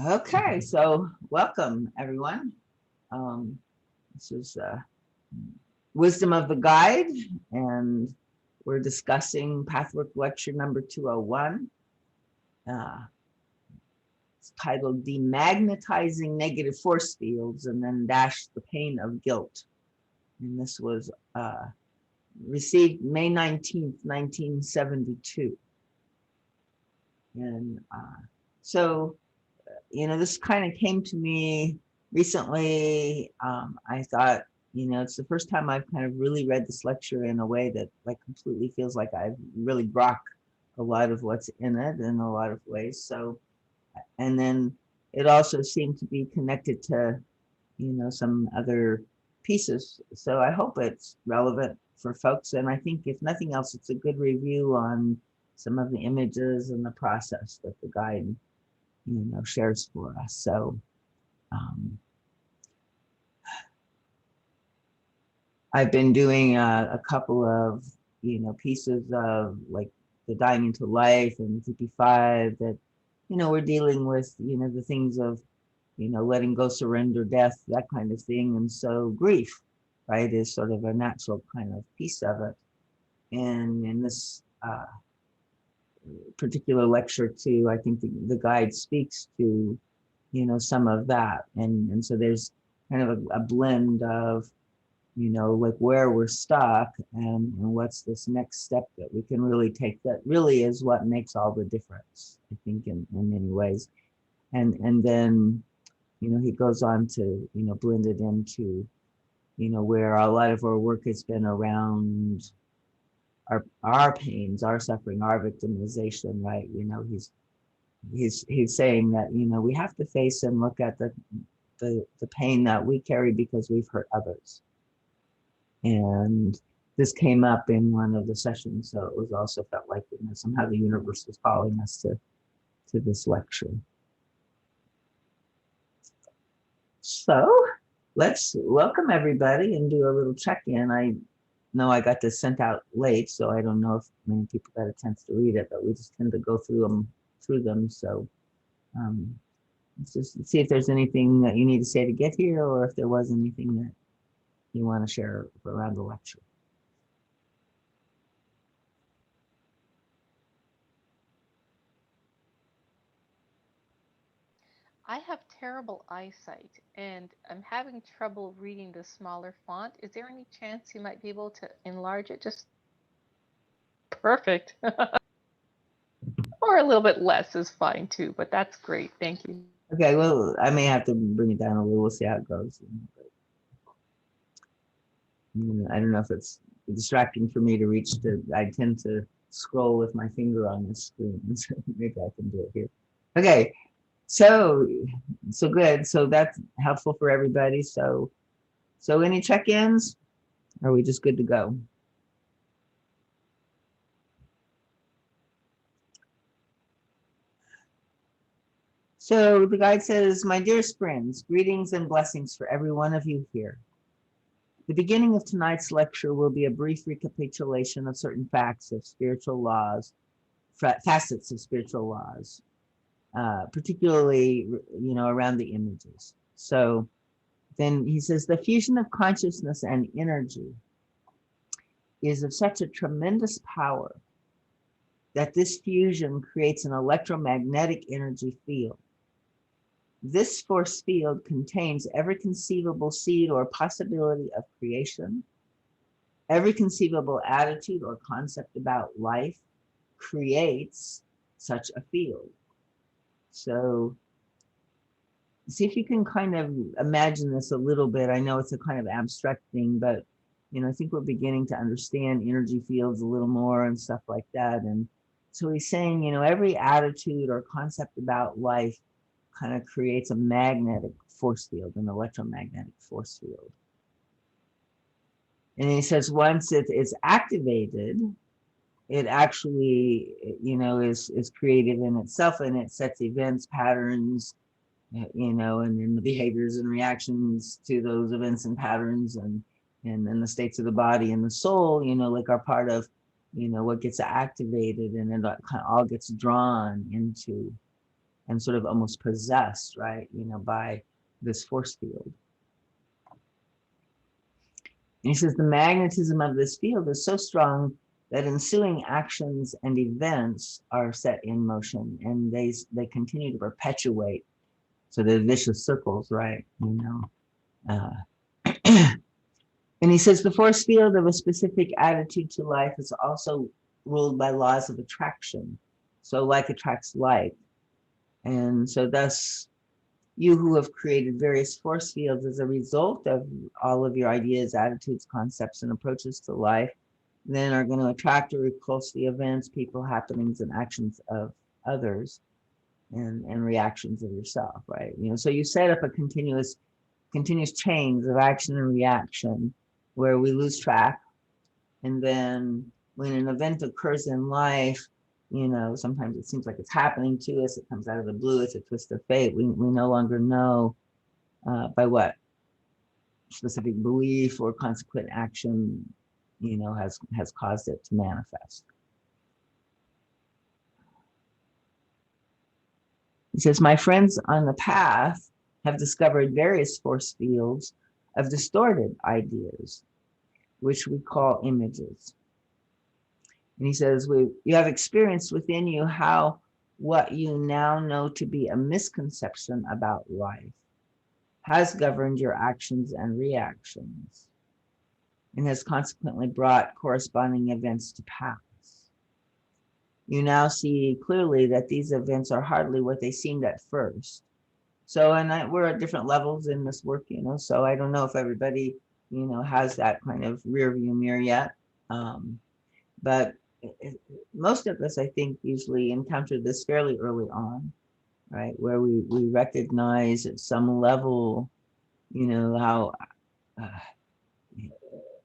Okay, so welcome everyone. This is Wisdom of the Guide, and we're discussing Pathwork lecture number 201. Uh, it's titled Demagnetizing Negative Force Fields and then dash the pain of guilt. And this was received May 19th, 1972. And so this kind of came to me recently. I thought, it's the first time I've kind of really read this lecture in a way that like completely feels like I've really grok a lot of what's in it in a lot of ways. So, and then it also seemed to be connected to, some other pieces. So I hope it's relevant for folks. And I think if nothing else, it's a good review on some of the images and the process that the guide shares for us. So um, I've been doing a couple of pieces of like the dying into life and 55 that we're dealing with the things of letting go, surrender, death, that kind of thing. And so grief, right, is sort of a natural kind of piece of it. And in this particular lecture too, I think the guide speaks to some of that, and so there's kind of a blend of like where we're stuck and what's this next step that we can really take, that really is what makes all the difference, I think, in many ways. And then he goes on to blend it into where a lot of our work has been around our pains, our suffering, our victimization, right? He's saying that we have to face and look at the pain that we carry because we've hurt others. And this came up in one of the sessions, so it was also felt like somehow the universe was calling us to this lecture. So let's welcome everybody and do a little check-in. I know I got this sent out late, so I don't know if many people got a chance to read it, but we just tend to go through them. So let's just see if there's anything that you need to say to get here, or if there was anything that you want to share around the lecture. I have terrible eyesight and I'm having trouble reading the smaller font. Is there any chance you might be able to enlarge it just perfect? Or a little bit less is fine too, but that's great. Thank you. Okay, well, I may have to bring it down a little. We'll see how it goes. I don't know if it's distracting for me to reach the. I tend to scroll with my finger on the screen, so maybe I can do it here. Okay, so good. So that's helpful for everybody. So any check-ins? Are we just good to go? So the guide says, "My dearest friends, greetings and blessings for every one of you here. The beginning of tonight's lecture will be a brief recapitulation of certain facts of spiritual laws, facets of spiritual laws, particularly, around the images. So then he says, the fusion of consciousness and energy is of such a tremendous power that this fusion creates an electromagnetic energy field. This force field contains every conceivable seed or possibility of creation, every conceivable attitude or concept about life creates such a field. So see if you can kind of imagine this a little bit. I know it's a kind of abstract thing, but I think we're beginning to understand energy fields a little more and stuff like that. And so he's saying, every attitude or concept about life kind of creates a magnetic force field, an electromagnetic force field. And he says once it's activated, it actually, is creative in itself, and it sets events, patterns, and then the behaviors and reactions to those events and patterns, and then the states of the body and the soul, like are part of, what gets activated, and it kind of all gets drawn into and sort of almost possessed, right, by this force field. And he says the magnetism of this field is so strong that ensuing actions and events are set in motion, and they continue to perpetuate. So the vicious circles, right? And he says the force field of a specific attitude to life is also ruled by laws of attraction. So like attracts like. And so thus, you who have created various force fields as a result of all of your ideas, attitudes, concepts, and approaches to life, then are going to attract or repulse the events, people, happenings, and actions of others, and reactions of yourself, right? So you set up a continuous chains of action and reaction where we lose track. And then when an event occurs in life, sometimes it seems like it's happening to us. It comes out of the blue. It's a twist of fate. We no longer know by what specific belief or consequent action, has caused it to manifest. He says, my friends on the path have discovered various force fields of distorted ideas, which we call images. And he says, you have experienced within you how what you now know to be a misconception about life has governed your actions and reactions, and has consequently brought corresponding events to pass. You now see clearly that these events are hardly what they seemed at first. So, we're at different levels in this work, so I don't know if everybody, has that kind of rear view mirror yet. But most of us, I think, usually encounter this fairly early on, right? Where we recognize at some level, how,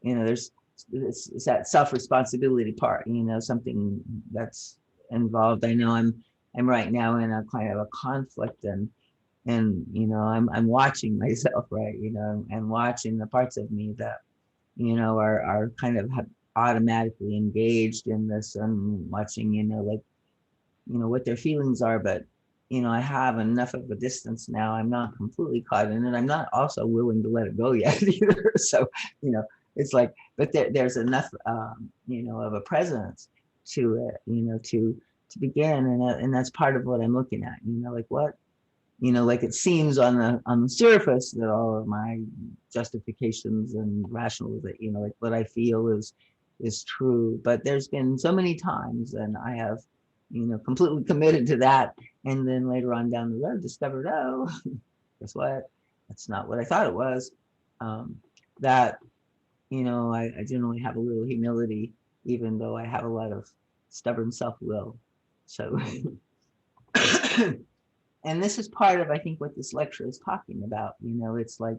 there's it's that self-responsibility part, something that's involved. I know I'm right now in a kind of a conflict, and I'm watching myself, right? And watching the parts of me that, are kind of automatically engaged in this, and watching, what their feelings are. But, I have enough of a distance now. I'm not completely caught in it. I'm not also willing to let it go yet either. So, it's like, but there's enough, of a presence to it, to begin. And that's part of what I'm looking at, like what, like it seems on the surface that all of my justifications and rationalization, like what I feel is true. But there's been so many times, and I have, completely committed to that. And then later on down the road discovered, oh, guess what? That's not what I thought it was. That, I generally have a little humility, even though I have a lot of stubborn self-will. So, and this is part of, I think, what this lecture is talking about. It's like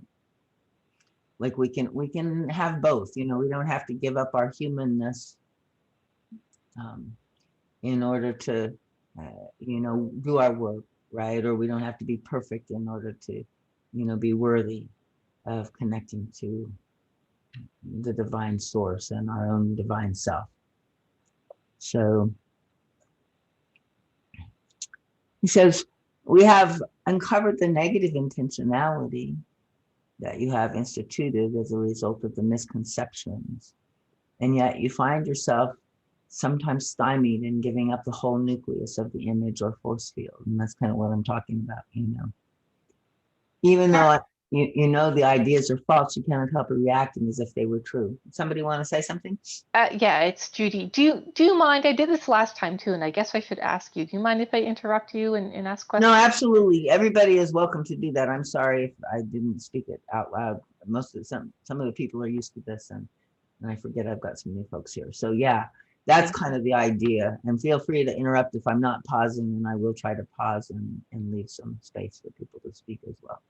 we can have both. We don't have to give up our humanness in order to, do our work, right? Or we don't have to be perfect in order to, be worthy of connecting to the divine source and our own divine self. So he says, we have uncovered the negative intentionality that you have instituted as a result of the misconceptions. And yet you find yourself sometimes stymied in giving up the whole nucleus of the image or force field. And that's kind of what I'm talking about, Even though the ideas are false, you cannot help but reacting as if they were true. Somebody want to say something? Yeah, it's Judy. Do you mind? I did this last time too, and I guess I should ask you. Do you mind if I interrupt you and ask questions? No, absolutely. Everybody is welcome to do that. I'm sorry if I didn't speak it out loud. Some of the people are used to this, and I forget I've got some new folks here. So yeah, that's kind of the idea. And feel free to interrupt if I'm not pausing, and I will try to pause and leave some space for people to speak as well.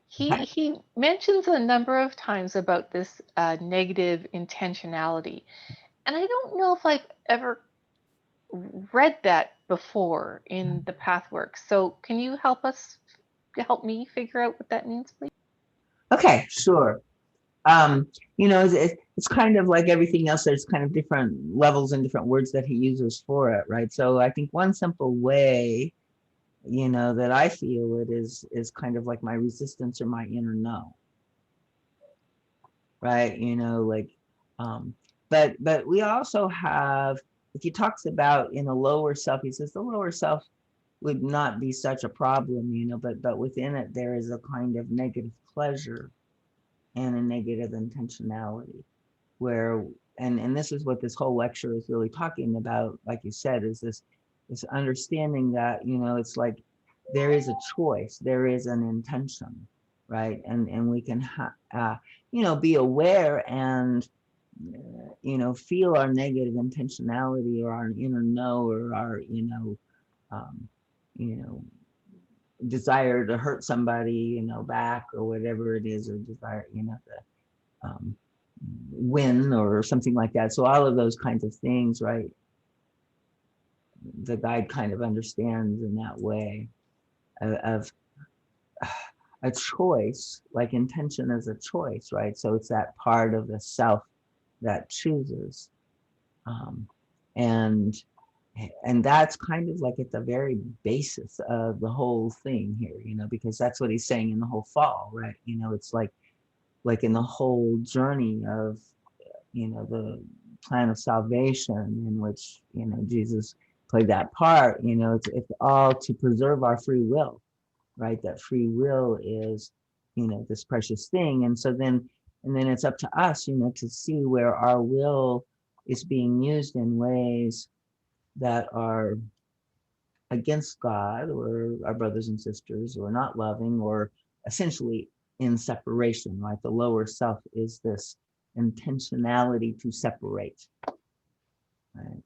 He mentions a number of times about this negative intentionality, and I don't know if I've ever read that before in the Pathwork. So can you help me figure out what that means, please? Okay, sure. It's kind of like everything else. There's kind of different levels and different words that he uses for it, right? So I think one simple way you know, that I feel it is kind of like my resistance or my inner no, right? You know, like, but we also have, if he talks about in a lower self, he says the lower self would not be such a problem, you know, but within it there is a kind of negative pleasure and a negative intentionality where, and this is what this whole lecture is really talking about, like you said, is this understanding that, you know, it's like there is a choice, there is an intention, right? And we can you know, be aware and you know, feel our negative intentionality or our inner no, or our, um, you know, desire to hurt somebody, you know, back or whatever it is, or desire, you know, to win or something like that. So all of those kinds of things, right? The guide kind of understands in that way of a choice, like intention is a choice, right? So it's that part of the self that chooses. Um, and that's kind of like at the very basis of the whole thing here, you know, because that's what he's saying in the whole fall, right? You know, it's like in the whole journey of, you know, the plan of salvation in which, you know, Jesus played that part, you know, it's all to preserve our free will, right? That free will is, you know, this precious thing. And so then, and then it's up to us, you know, to see where our will is being used in ways that are against God or our brothers and sisters, or not loving, or essentially in separation, right? The lower self is this intentionality to separate, right?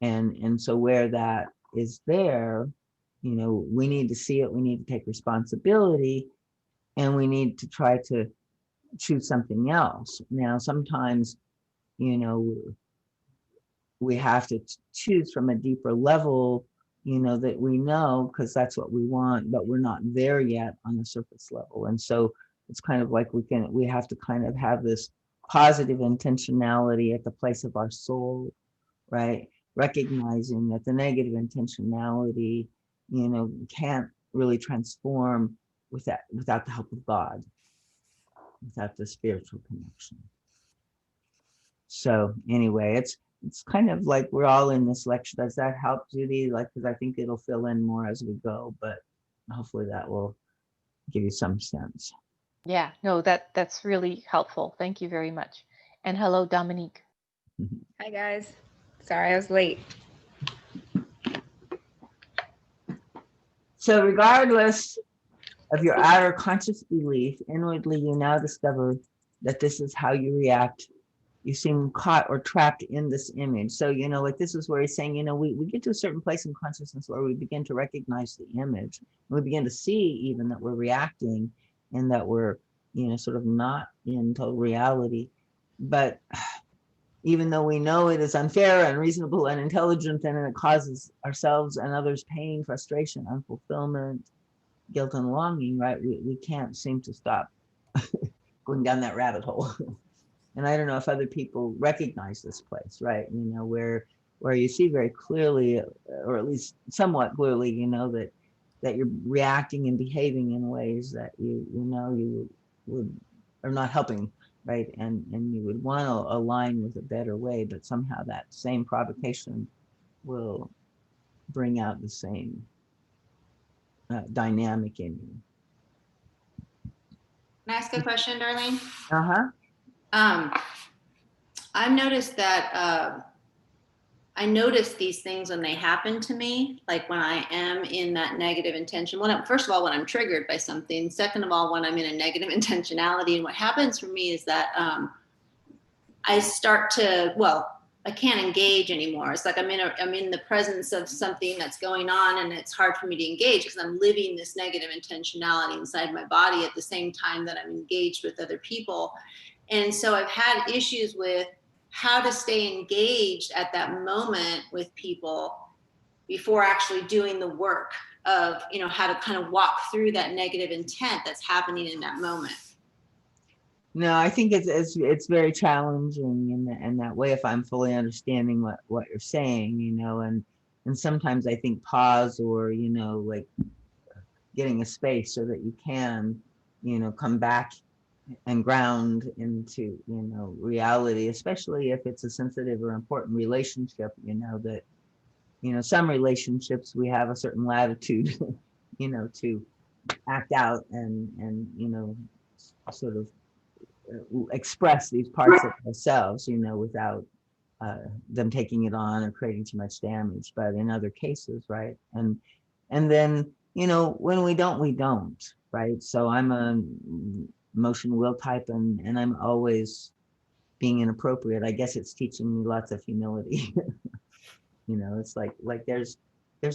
And so where that is there, you know, we need to see it, we need to take responsibility, and we need to try to choose something else. Now, sometimes, you know, we have to choose from a deeper level, you know, that we know because that's what we want, but we're not there yet on the surface level. And so it's kind of like we have to kind of have this positive intentionality at the place of our soul, right? Recognizing that the negative intentionality, you know, can't really transform without the help of God, without the spiritual connection. So anyway, it's kind of like we're all in this lecture. Does that help, Judy? Like, because I think it'll fill in more as we go, but hopefully that will give you some sense. Yeah, no, that's really helpful. Thank you very much. And hello, Dominique. Hi guys. Sorry I was late. So regardless of your outer conscious belief, inwardly you now discover that this is how you react. You seem caught or trapped in this image. So, you know, like this is where he's saying, you know, we get to a certain place in consciousness where we begin to recognize the image. We begin to see even that we're reacting and that we're, you know, sort of not in total reality. But even though we know it is unfair, unreasonable, unintelligent, and it causes ourselves and others pain, frustration, unfulfillment, guilt, and longing, right? We can't seem to stop going down that rabbit hole. And I don't know if other people recognize this place, right? You know, where you see very clearly, or at least somewhat clearly, you know, that you're reacting and behaving in ways that you know you would are not helping, right? And you would want to align with a better way, but somehow that same provocation will bring out the same dynamic in you. Can I ask a question, Darlene? Uh-huh. I've noticed that I notice these things when they happen to me, like when I am in that negative intention. First of all, when I'm triggered by something. Second of all, when I'm in a negative intentionality. And what happens for me is that I start to, I can't engage anymore. It's like I'm in the presence of something that's going on, and it's hard for me to engage because I'm living this negative intentionality inside my body at the same time that I'm engaged with other people. And so I've had issues with how to stay engaged at that moment with people before actually doing the work of, you know, how to kind of walk through that negative intent that's happening in that moment. No, I think it's very challenging in that way, if I'm fully understanding what you're saying, you know, and sometimes I think pause, or, you know, like getting a space so that you can, come back and ground into, reality, especially if it's a sensitive or important relationship, that, some relationships we have a certain latitude, to act out and sort of express these parts of ourselves, without them taking it on or creating too much damage. But in other cases, right? And then, when we don't, right? So I'm a emotion will type, and I'm always being inappropriate. I guess it's teaching me lots of humility. It's like there's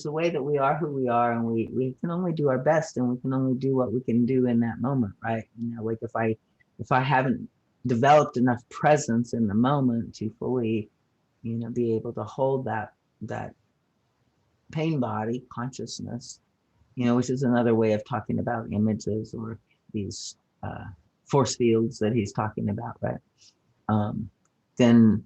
a way that we are who we are, and we can only do our best, and we can only do what we can do in that moment, right? Like if I haven't developed enough presence in the moment to fully, be able to hold that pain body consciousness, which is another way of talking about images or these force fields that he's talking about, right? Then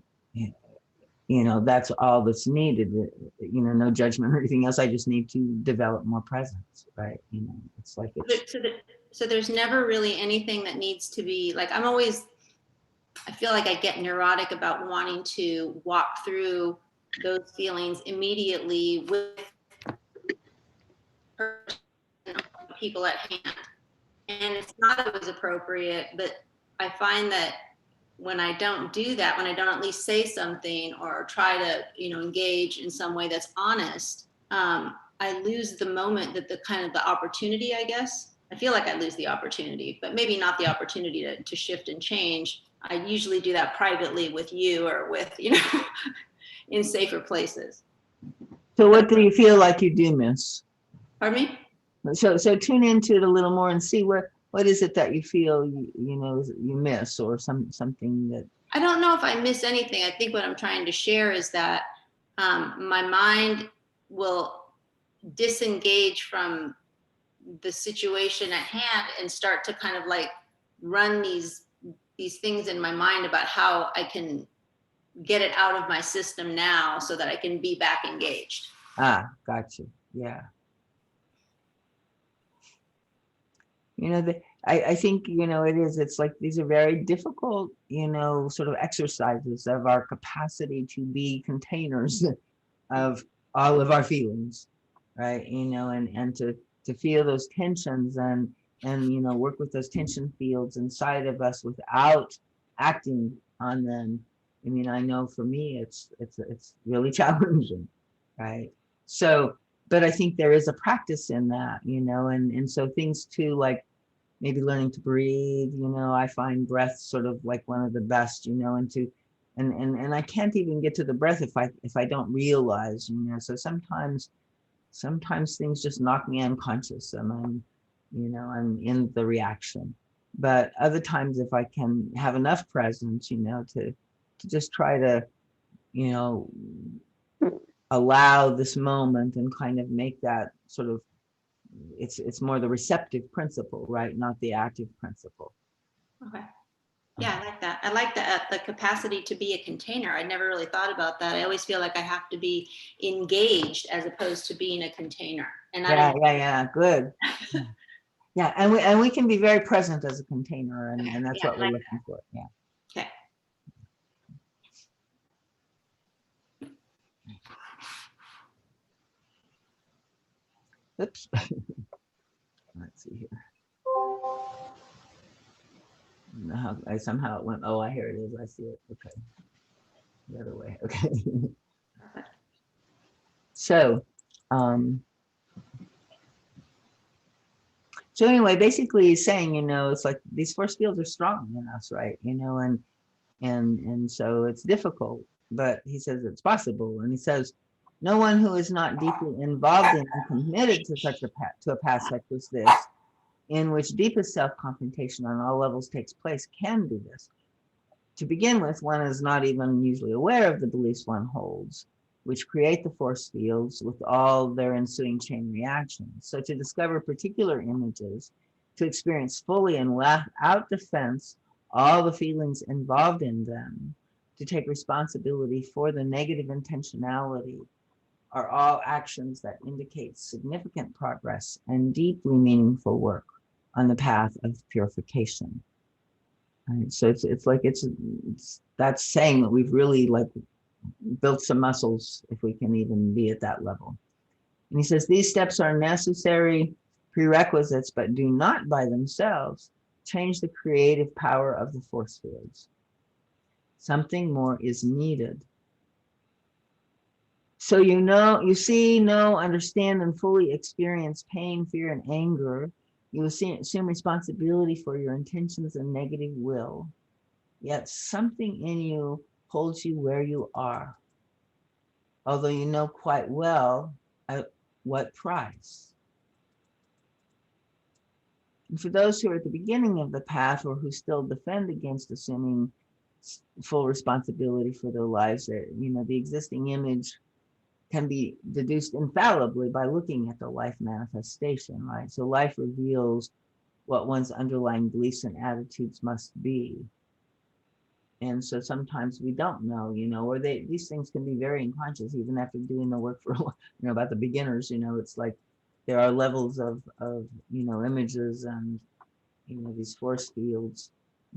that's all that's needed. No judgment or anything else. I just need to develop more presence, right? It's like it's. So there's never really anything that needs to be like. I feel like I get neurotic about wanting to walk through those feelings immediately with people at hand. And it's not always appropriate, but I find that when I don't do that, when I don't at least say something or try to, engage in some way that's honest, I lose the moment that the opportunity, I guess. I feel like I lose the opportunity, but maybe not the opportunity to shift and change. I usually do that privately with you or with, in safer places. So what do you feel like you do miss? Pardon me? So tune into it a little more and see what is it that you feel you miss, or something that. I don't know if I miss anything. I think what I'm trying to share is that my mind will disengage from the situation at hand and start to kind of like run these things in my mind about how I can get it out of my system now so that I can be back engaged. Gotcha. Yeah. I think, it's like these are very difficult, sort of exercises of our capacity to be containers of all of our feelings, right? And to feel those tensions and work with those tension fields inside of us without acting on them. I mean, I know for me, it's really challenging, right? So, but I think there is a practice in that, and so things too, like maybe learning to breathe, I find breath sort of like one of the best, and I can't even get to the breath if I don't realize, so sometimes things just knock me unconscious and I'm in the reaction. But other times, if I can have enough presence, to just try to, allow this moment and kind of make that sort of, it's more the receptive principle, right? Not the active principle. Okay. Yeah, I like that. I like the capacity to be a container. I never really thought about that. I always feel like I have to be engaged as opposed to being a container. And yeah, good. Yeah, and we can be very present as a container, and that's what we're looking for. Yeah. Okay. Oops. Let's see here. Somehow it went. Oh, I hear it is. I see it. Okay. The other way. Okay. So, so anyway, basically he's saying, it's like these force fields are strong in us, right? And so it's difficult, but he says it's possible. And he says, no one who is not deeply involved in and committed to a path such as this, in which deepest self-confrontation on all levels takes place, can do this. To begin with, one is not even usually aware of the beliefs one holds, which create the force fields with all their ensuing chain reactions. So to discover particular images, to experience fully and without defense all the feelings involved in them, to take responsibility for the negative intentionality, are all actions that indicate significant progress and deeply meaningful work on the path of purification. Right? So it's that's saying that we've really like built some muscles, if we can even be at that level. And he says these steps are necessary prerequisites, but do not by themselves change the creative power of the force fields. Something more is needed. So you see, know, understand, and fully experience pain, fear, and anger. You assume responsibility for your intentions and negative will. Yet something in you holds you where you are, although you know quite well at what price. And for those who are at the beginning of the path or who still defend against assuming full responsibility for their lives, the existing image can be deduced infallibly by looking at the life manifestation, right? So life reveals what one's underlying beliefs and attitudes must be. And so sometimes we don't know, or these things can be very unconscious even after doing the work for, about the beginners, it's like there are levels of images and, these force fields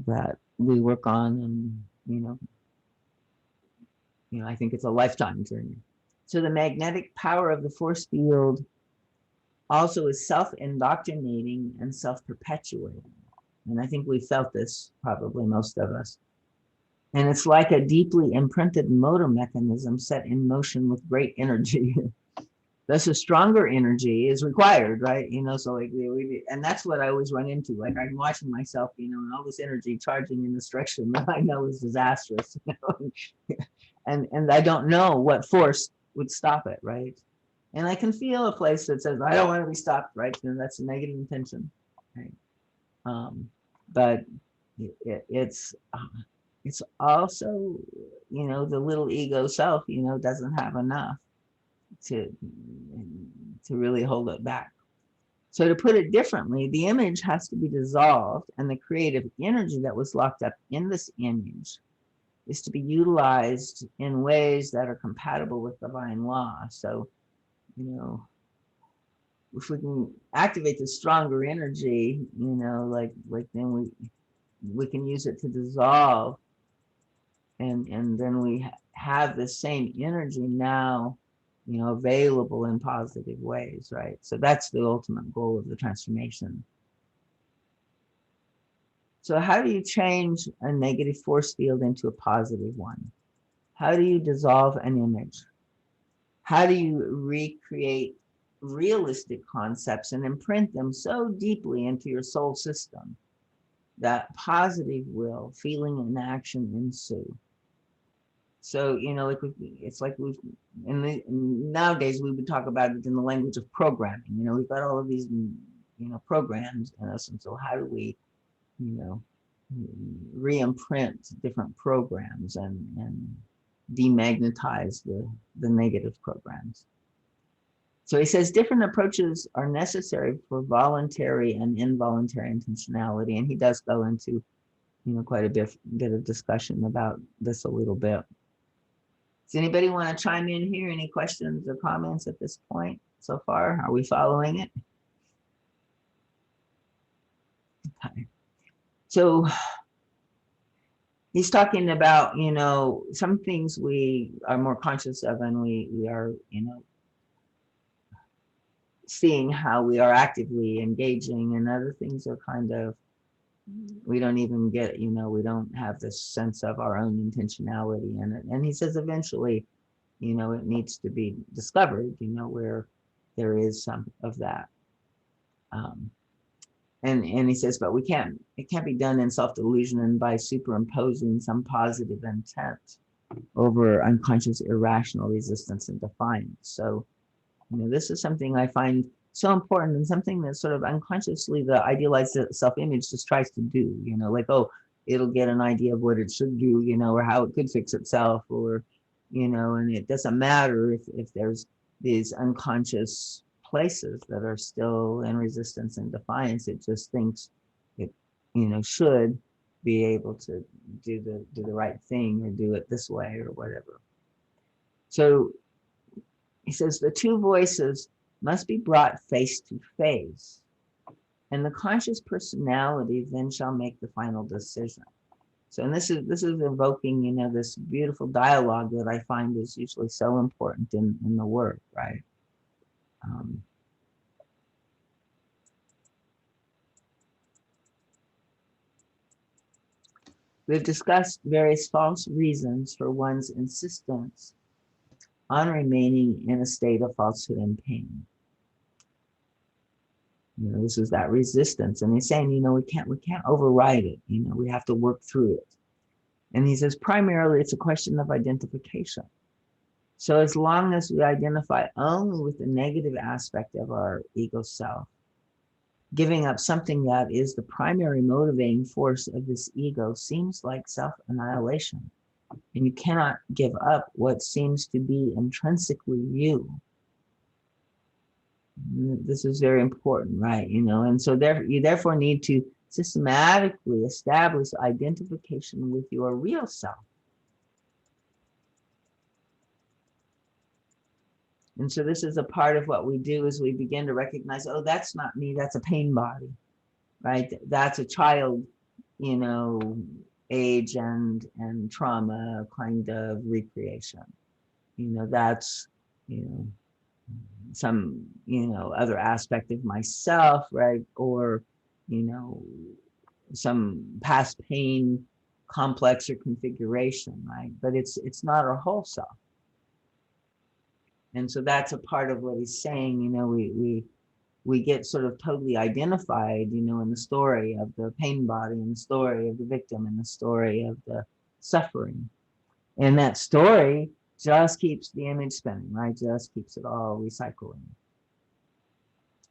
that we work on, and, I think it's a lifetime journey. So the magnetic power of the force field also is self-indoctrinating and self-perpetuating. And I think we felt this, probably most of us. And it's like a deeply imprinted motor mechanism set in motion with great energy. Thus a stronger energy is required, right? So like and that's what I always run into. Like I'm watching myself, and all this energy charging in this direction that I know is disastrous. And I don't know what force would stop it, right? And I can feel a place that says, I don't want to be stopped, right? That's a negative intention, right? But it's also, the little ego self, doesn't have enough to really hold it back. So to put it differently, the image has to be dissolved, and the creative energy that was locked up in this image is to be utilized in ways that are compatible with divine law. So, if we can activate the stronger energy, like then we can use it to dissolve, and then we have the same energy now, available in positive ways, right? So that's the ultimate goal of the transformation. So how do you change a negative force field into a positive one? How do you dissolve an image? How do you recreate realistic concepts and imprint them so deeply into your soul system that positive will, feeling, and action ensue? So, it's like nowadays we would talk about it in the language of programming. We've got all of these, programs in us. And so how do we, re-imprint different programs and demagnetize the negative programs? So he says different approaches are necessary for voluntary and involuntary intentionality. And he does go into, quite a bit of discussion about this a little bit. Does anybody want to chime in here? Any questions or comments at this point so far? Are we following it? Okay. So he's talking about, some things we are more conscious of, and we are, seeing how we are actively engaging, and other things are kind of, we don't even get, we don't have this sense of our own intentionality in it. And he says eventually, it needs to be discovered, where there is some of that. And he says, but it can't be done in self-delusion and by superimposing some positive intent over unconscious irrational resistance and defiance. So, this is something I find so important, and something that sort of unconsciously the idealized self-image just tries to do, like, oh, it'll get an idea of what it should do, or how it could fix itself, or, and it doesn't matter if there's these unconscious places that are still in resistance and defiance. It just thinks it, should be able to do the right thing, or do it this way or whatever. So He says the two voices must be brought face to face, and the conscious personality then shall make the final decision. So, and this is invoking, you know, this beautiful dialogue that I find is usually so important in the work, right? We've discussed various false reasons for one's insistence on remaining in a state of falsehood and pain. You know, this is that resistance, and he's saying, you know, we can't override it. You know, we have to work through it. And he says, primarily, it's a question of identification. So as long as we identify only with the negative aspect of our ego self, giving up something that is the primary motivating force of this ego seems like self-annihilation. And you cannot give up what seems to be intrinsically you. This is very important, right? You know, and so you therefore need to systematically establish identification with your real self. And so this is a part of what we do is we begin to recognize, oh, that's not me, that's a pain body, right? That's a child, you know, age and trauma kind of recreation. You know, that's, you know, some, you know, other aspect of myself, right? Or, you know, some past pain complex or configuration, right? But it's not our whole self. And so that's a part of what he's saying, you know, we get sort of totally identified, you know, in the story of the pain body, in the story of the victim, in the story of the suffering. And that story just keeps the image spinning, right? Just keeps it all recycling.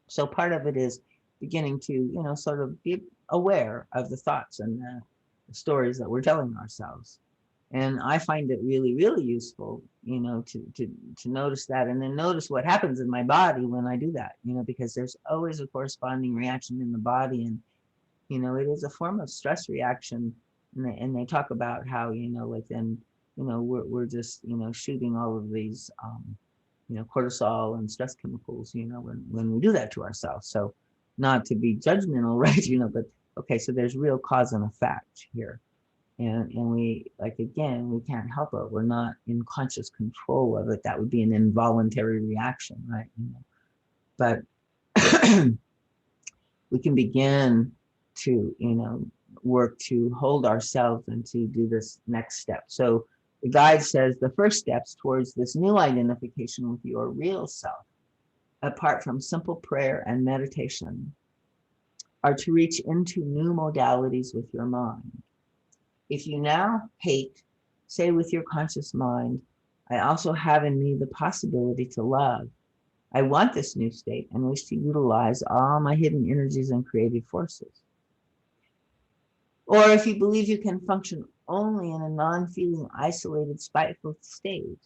So part of it is beginning to, you know, sort of be aware of the thoughts and the stories that we're telling ourselves. And I find it really, really useful, you know, to notice that, and then notice what happens in my body when I do that, you know, because there's always a corresponding reaction in the body. And, you know, it is a form of stress reaction. And they talk about how, you know, like then, you know, we're just, you know, shooting all of these, you know, cortisol and stress chemicals, you know, when we do that to ourselves. So not to be judgmental, right? You know, but okay, so there's real cause and effect here. And we, like, again, we can't help it. We're not in conscious control of it. That would be an involuntary reaction, right? You know? But we can begin to, you know, work to hold ourselves and to do this next step. So the guide says the first steps towards this new identification with your real self, apart from simple prayer and meditation, are to reach into new modalities with your mind. If you now hate, say with your conscious mind, I also have in me the possibility to love. I want this new state and wish to utilize all my hidden energies and creative forces. Or if you believe you can function only in a non-feeling, isolated, spiteful state,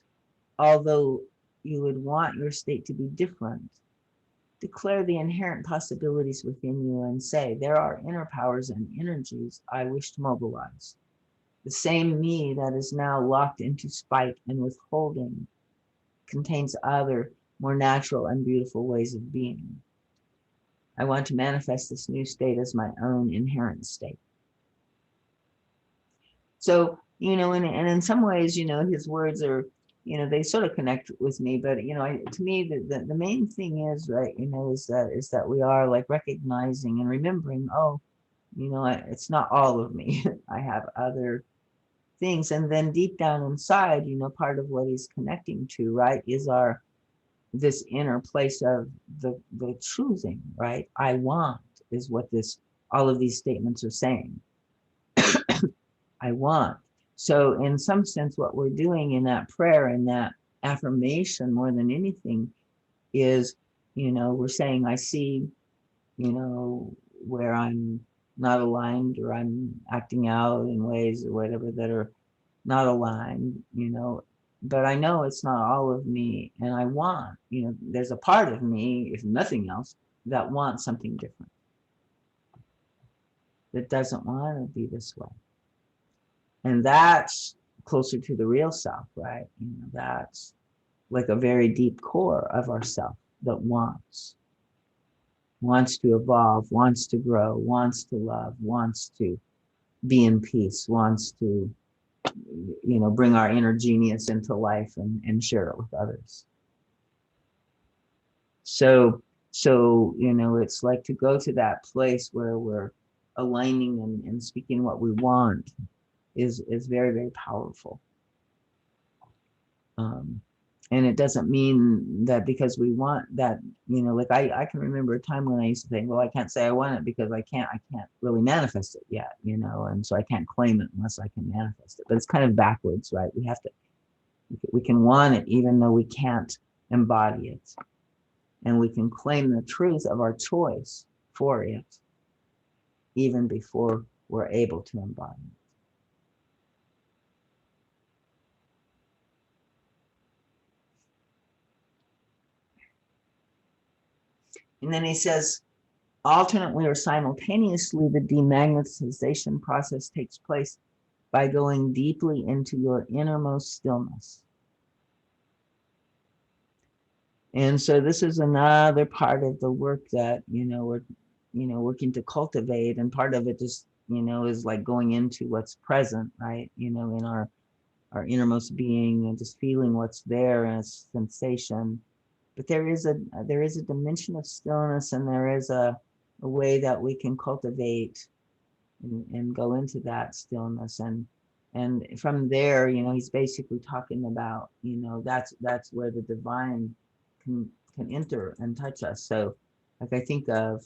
although you would want your state to be different, declare the inherent possibilities within you and say, there are inner powers and energies I wish to mobilize. The same me that is now locked into spite and withholding contains other, more natural and beautiful ways of being. I want to manifest this new state as my own inherent state. So, you know, and in some ways, you know, his words are, you know, they sort of connect with me, but, you know, to me, the main thing is, right, you know, is that we are like recognizing and remembering, oh, you know, it's not all of me. I have other things. And then deep down inside, you know, part of what he's connecting to, right, is this inner place of the choosing, right? I want is what all of these statements are saying. I want. So in some sense, what we're doing in that prayer and that affirmation more than anything is, you know, we're saying, I see, you know, where I'm not aligned or I'm acting out in ways or whatever that are not aligned, you know, but I know it's not all of me. And I want, you know, there's a part of me, if nothing else, that wants something different, that doesn't want to be this way. And that's closer to the real self, right? You know, that's like a very deep core of ourself that wants to evolve, wants to grow, wants to love, wants to be in peace, wants to, bring our inner genius into life and share it with others. So, it's like to go to that place where we're aligning and speaking what we want is very, very powerful. And it doesn't mean that because we want that, like I can remember a time when I used to think, well, I can't say I want it because I can't really manifest it yet, and so I can't claim it unless I can manifest it. But it's kind of backwards, right? We can want it even though we can't embody it. And we can claim the truth of our choice for it even before we're able to embody it. And then he says, alternately or simultaneously, the demagnetization process takes place by going deeply into your innermost stillness. And so this is another part of the work that, we're, working to cultivate. And part of it just, is like going into what's present, right? In our innermost being and just feeling what's there as sensation. But there is a dimension of stillness, and there is a way that we can cultivate and go into that stillness, and from there, he's basically talking about, that's where the divine can enter and touch us. So, like I think of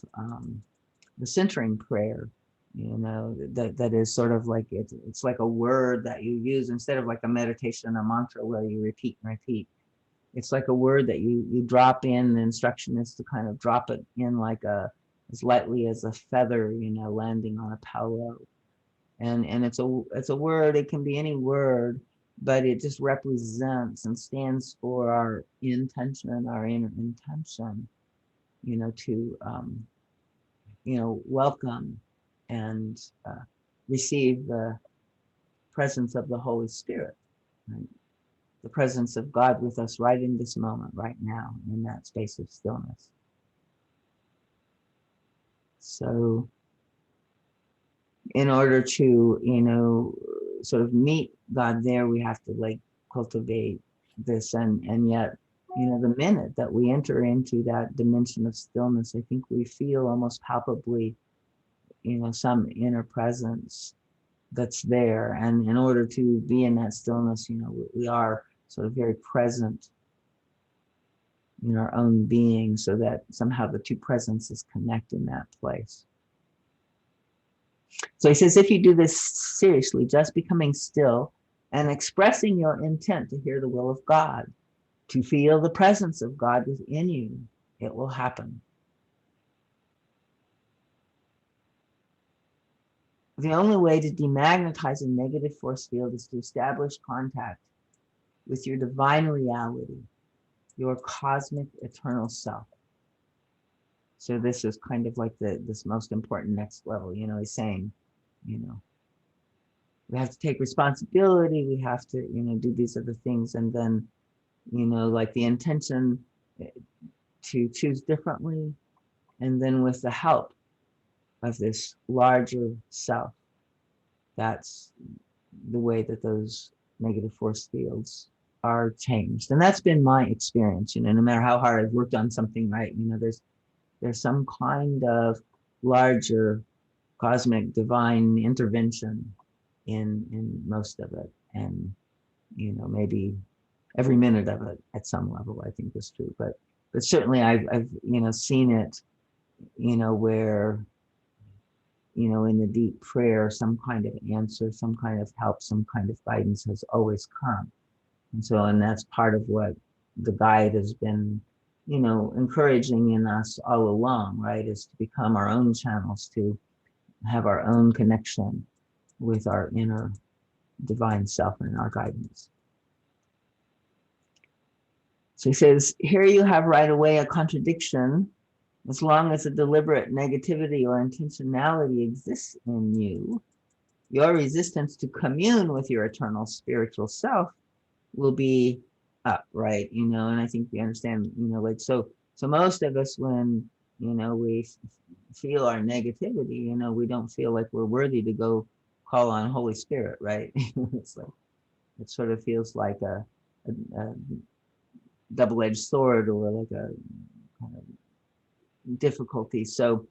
the centering prayer, that is sort of like it's like a word that you use instead of like a meditation, a mantra where you repeat and repeat. It's like a word that you drop in. The instruction is to kind of drop it in like as lightly as a feather, landing on a pillow. And it's a word. It can be any word, but it just represents and stands for our intention, our inner intention, to welcome and receive the presence of the Holy Spirit. Right? The presence of God with us right in this moment, right now, in that space of stillness. So in order to, sort of meet God there, we have to like cultivate this. And yet, the minute that we enter into that dimension of stillness, I think we feel almost palpably, some inner presence that's there. And in order to be in that stillness, we are sort of very present in our own being, so that somehow the two presences connect in that place. So he says, if you do this seriously, just becoming still and expressing your intent to hear the will of God, to feel the presence of God within you, it will happen. The only way to demagnetize a negative force field is to establish contact with your divine reality, your cosmic eternal self. So this is kind of like this most important next level. He's saying, we have to take responsibility. We have to, do these other things. And then, like the intention to choose differently. And then with the help of this larger self, that's the way that those negative force fields are changed. And that's been my experience. No matter how hard I've worked on something, right? There's some kind of larger cosmic divine intervention in most of it. And, maybe every minute of it at some level, I think is true. But certainly I've seen it, where, in the deep prayer, some kind of answer, some kind of help, some kind of guidance has always come. And that's part of what the guide has been, encouraging in us all along, right? Is to become our own channels, to have our own connection with our inner divine self and our guidance. So he says, here you have right away a contradiction. As long as a deliberate negativity or intentionality exists in you, your resistance to commune with your eternal spiritual self will be up, right? And I think we understand, like, so most of us, when, we feel our negativity, we don't feel like we're worthy to go call on Holy Spirit, right? It's like, it sort of feels like a double-edged sword, or like a kind of difficulty. So,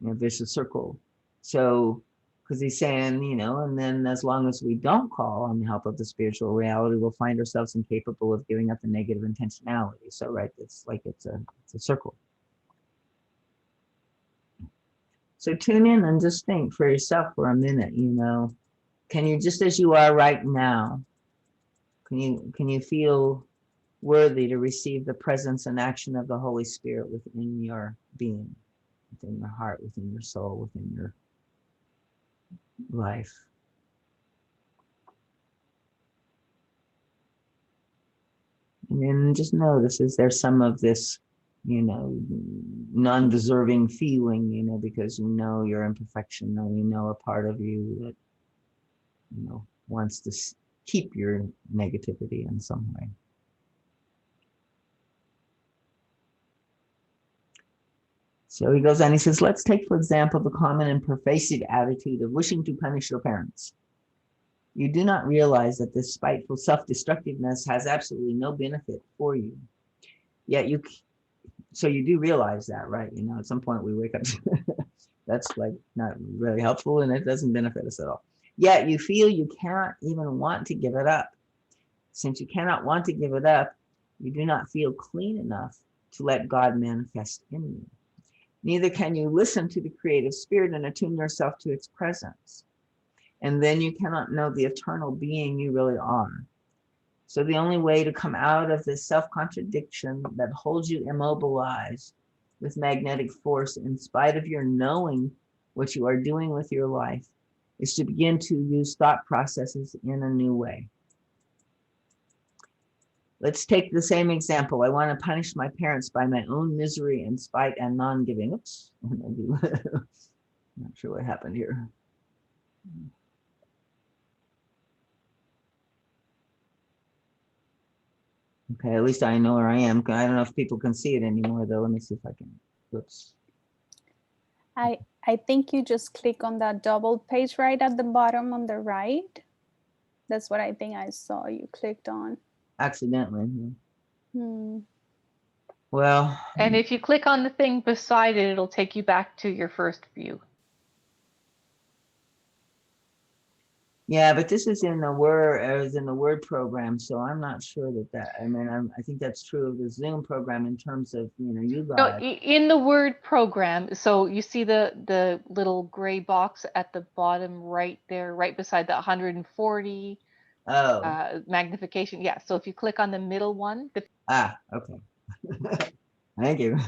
vicious circle. So, because he's saying, and then as long as we don't call on the help of the spiritual reality, we'll find ourselves incapable of giving up the negative intentionality. So, right, it's like it's a circle. So tune in and just think for yourself for a minute. Can you, just as you are right now, can you feel worthy to receive the presence and action of the Holy Spirit within your being, within your heart, within your soul, within your life? And then just notice, is there some of this, non-deserving feeling, because your imperfection, or a part of you that, wants to keep your negativity in some way. So he goes on, he says, let's take, for example, the common and pervasive attitude of wishing to punish your parents. You do not realize that this spiteful self-destructiveness has absolutely no benefit for you. Yet so you do realize that, right? At some point we wake up, that's like not really helpful, and it doesn't benefit us at all. Yet you feel you cannot even want to give it up. Since you cannot want to give it up, you do not feel clean enough to let God manifest in you. Neither can you listen to the creative spirit and attune yourself to its presence. And then you cannot know the eternal being you really are. So the only way to come out of this self-contradiction that holds you immobilized with magnetic force, in spite of your knowing what you are doing with your life, is to begin to use thought processes in a new way. Let's take the same example. I want to punish my parents by my own misery and spite and non-giving. Oops. Not sure what happened here. Okay, at least I know where I am. I don't know if people can see it anymore, though. Let me see if I can. Whoops. I think you just click on that double page right at the bottom on the right. That's what I think I saw you clicked on. Accidentally. Hmm. Well. And if you click on the thing beside it, it'll take you back to your first view. Yeah, but this is in the Word program, so I'm not sure that. I mean, I think that's true of the Zoom program in terms of you guys. No, in the Word program. So you see the little gray box at the bottom right there, right beside the 140 magnification. Yeah. So if you click on the middle one. Okay. Thank you.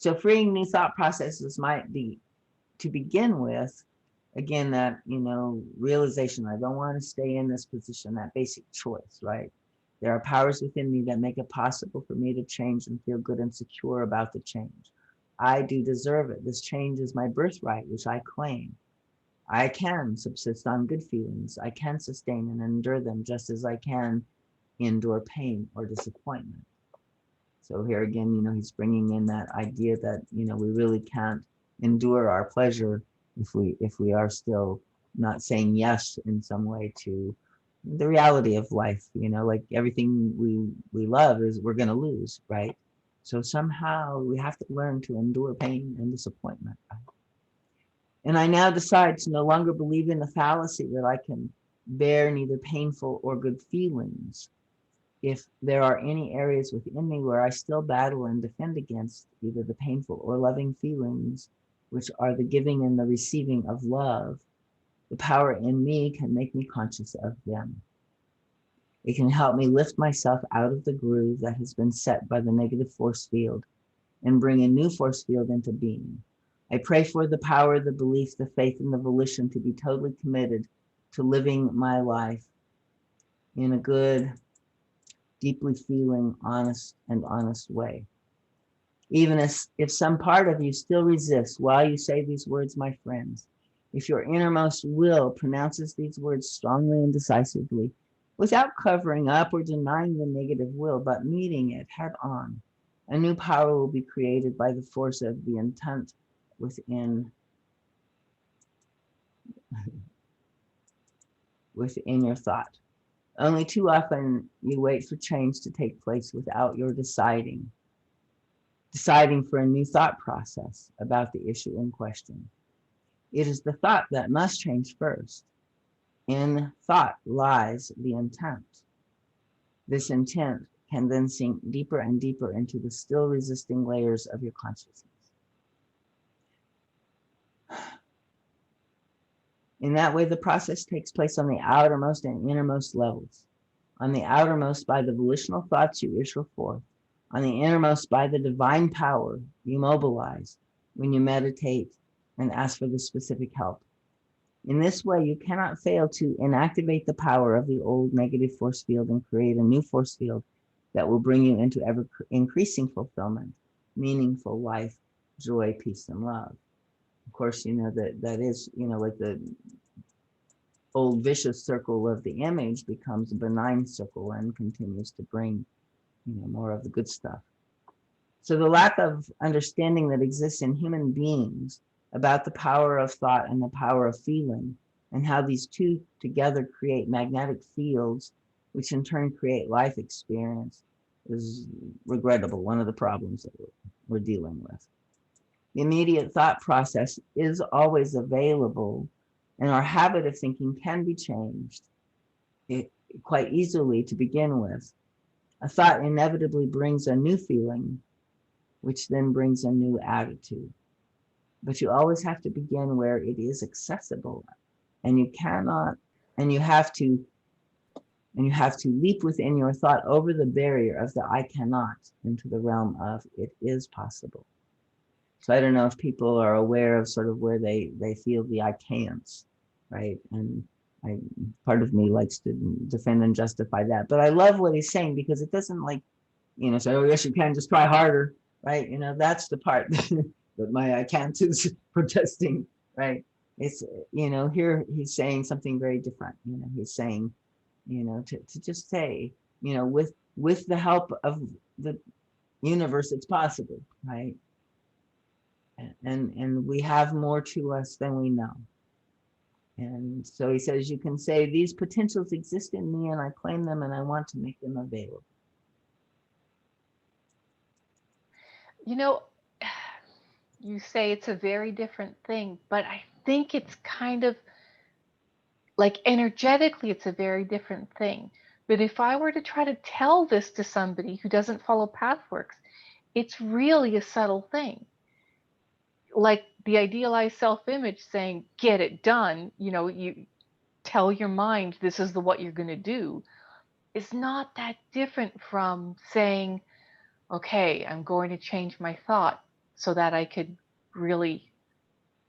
So freeing new thought processes might be, to begin with, again, that, realization, I don't want to stay in this position, that basic choice, right? There are powers within me that make it possible for me to change and feel good and secure about the change. I do deserve it. This change is my birthright, which I claim. I can subsist on good feelings. I can sustain and endure them, just as I can endure pain or disappointment. So here again, he's bringing in that idea that, we really can't endure our pleasure if we are still not saying yes in some way to the reality of life. Like everything we love is we're going to lose, right? So somehow we have to learn to endure pain and disappointment. And I now decide to no longer believe in the fallacy that I can bear neither painful or good feelings. If there are any areas within me where I still battle and defend against either the painful or loving feelings, which are the giving and the receiving of love, the power in me can make me conscious of them. It can help me lift myself out of the groove that has been set by the negative force field and bring a new force field into being. I pray for the power, the belief, the faith, and the volition to be totally committed to living my life in a good, deeply feeling, honest way. Even if some part of you still resists while you say these words, my friends, If your innermost will pronounces these words strongly and decisively, without covering up or denying the negative will, but meeting it head on, a new power will be created by the force of the intent within your thought. Only too often you wait for change to take place without your deciding for a new thought process about the issue in question. It is the thought that must change first. In thought lies the intent. This intent can then sink deeper and deeper into the still resisting layers of your consciousness. In that way, the process takes place on the outermost and innermost levels. On the outermost, by the volitional thoughts you issue forth. On the innermost, by the divine power you mobilize when you meditate and ask for the specific help. In this way, you cannot fail to inactivate the power of the old negative force field and create a new force field that will bring you into ever increasing fulfillment, meaningful life, joy, peace, and love. Of course, you know that is, you know, like the old vicious circle of the image becomes a benign circle and continues to bring, you know, more of the good stuff. So the lack of understanding that exists in human beings about the power of thought and the power of feeling, and how these two together create magnetic fields, which in turn create life experience, is regrettable, one of the problems that we're dealing with. The immediate thought process is always available, and our habit of thinking can be changed quite easily to begin with. A thought inevitably brings a new feeling, which then brings a new attitude. But you always have to begin where it is accessible, and you cannot, and you have to leap within your thought over the barrier of the I cannot into the realm of it is possible. So I don't know if people are aware of sort of where they feel the I can'ts, right? And part of me likes to defend and justify that. But I love what he's saying, because it doesn't like, you know, say, oh, yes, you can, just try harder, right? You know, that's the part that my I can't is protesting, right? It's, you know, here he's saying something very different. You know, he's saying, you know, to just say, you know, with the help of the universe, it's possible, right? And we have more to us than we know. And so he says, you can say, these potentials exist in me and I claim them and I want to make them available. You know, you say it's a very different thing, but I think it's kind of like energetically, it's a very different thing. But if I were to try to tell this to somebody who doesn't follow Pathworks, it's really a subtle thing. Like the idealized self-image saying, get it done, you know, you tell your mind this is what you're going to do, is not that different from saying, okay, I'm going to change my thought so that I could really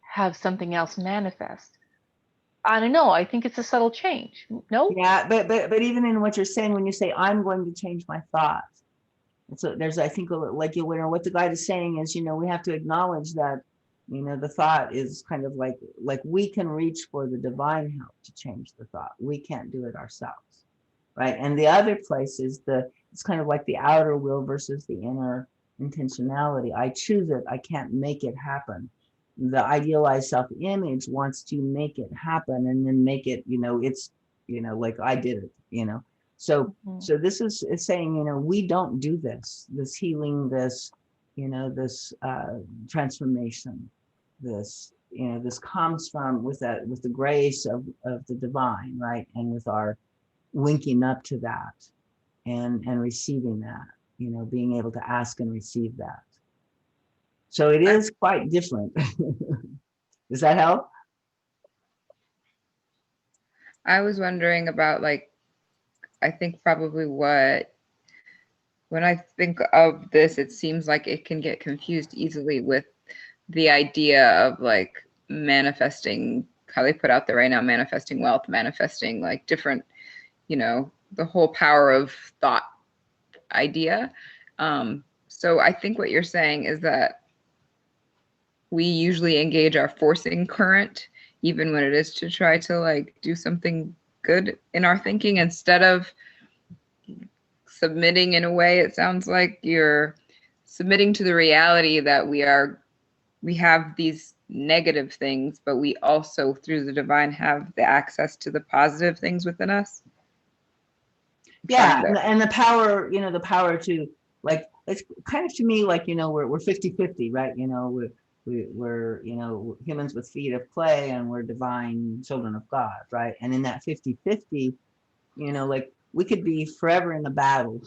have something else manifest. I don't know. I think it's a subtle change. No? Yeah, but even in what you're saying, when you say I'm going to change my thoughts, so there's, I think, like, you know, what the guide is saying is, you know, we have to acknowledge that, you know, the thought is kind of like we can reach for the divine help to change the thought. We can't do it ourselves, right? And the other place is it's kind of like the outer will versus the inner intentionality. I choose it. I can't make it happen. The idealized self-image wants to make it happen and then make it, you know, it's, you know, like I did it, you know. So so this is saying, you know, we don't do this healing, this, you know, this transformation, this, you know, this comes from with the grace of the divine, right? And with our linking up to that and receiving that, you know, being able to ask and receive that. So it is quite different. Does that help? I was wondering about, like, I think probably when I think of this, it seems like it can get confused easily with the idea of like manifesting, how they put out there right now, manifesting wealth, manifesting like different, you know, the whole power of thought idea. So I think what you're saying is that we usually engage our forcing current even when it is to try to like do something good in our thinking, instead of submitting in a way, it sounds like you're submitting to the reality that we have these negative things, but we also through the divine have the access to the positive things within us. Yeah, and the power, the power to, like, it's kind of to me like, we're 50-50, right? We're humans with feet of clay, and we're divine children of God, right? And in that 50-50, like, we could be forever in the battle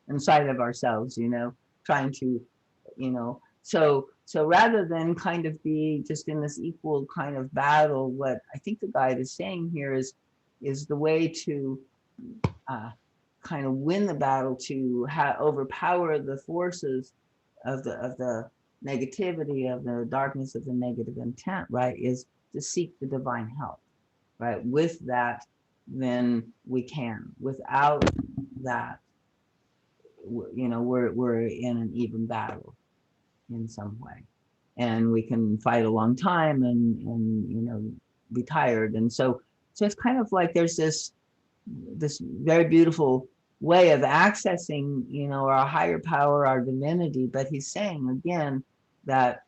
inside of ourselves, trying to, so rather than kind of be just in this equal kind of battle, what I think the guide is saying here is the way to kind of win the battle, to overpower the forces of the negativity, of the darkness, of the negative intent, right, is to seek the divine help, right? With that, then we can. Without that, we're in an even battle in some way, and we can fight a long time and be tired. And so it's kind of like there's this very beautiful way of accessing our higher power, our divinity. But he's saying again that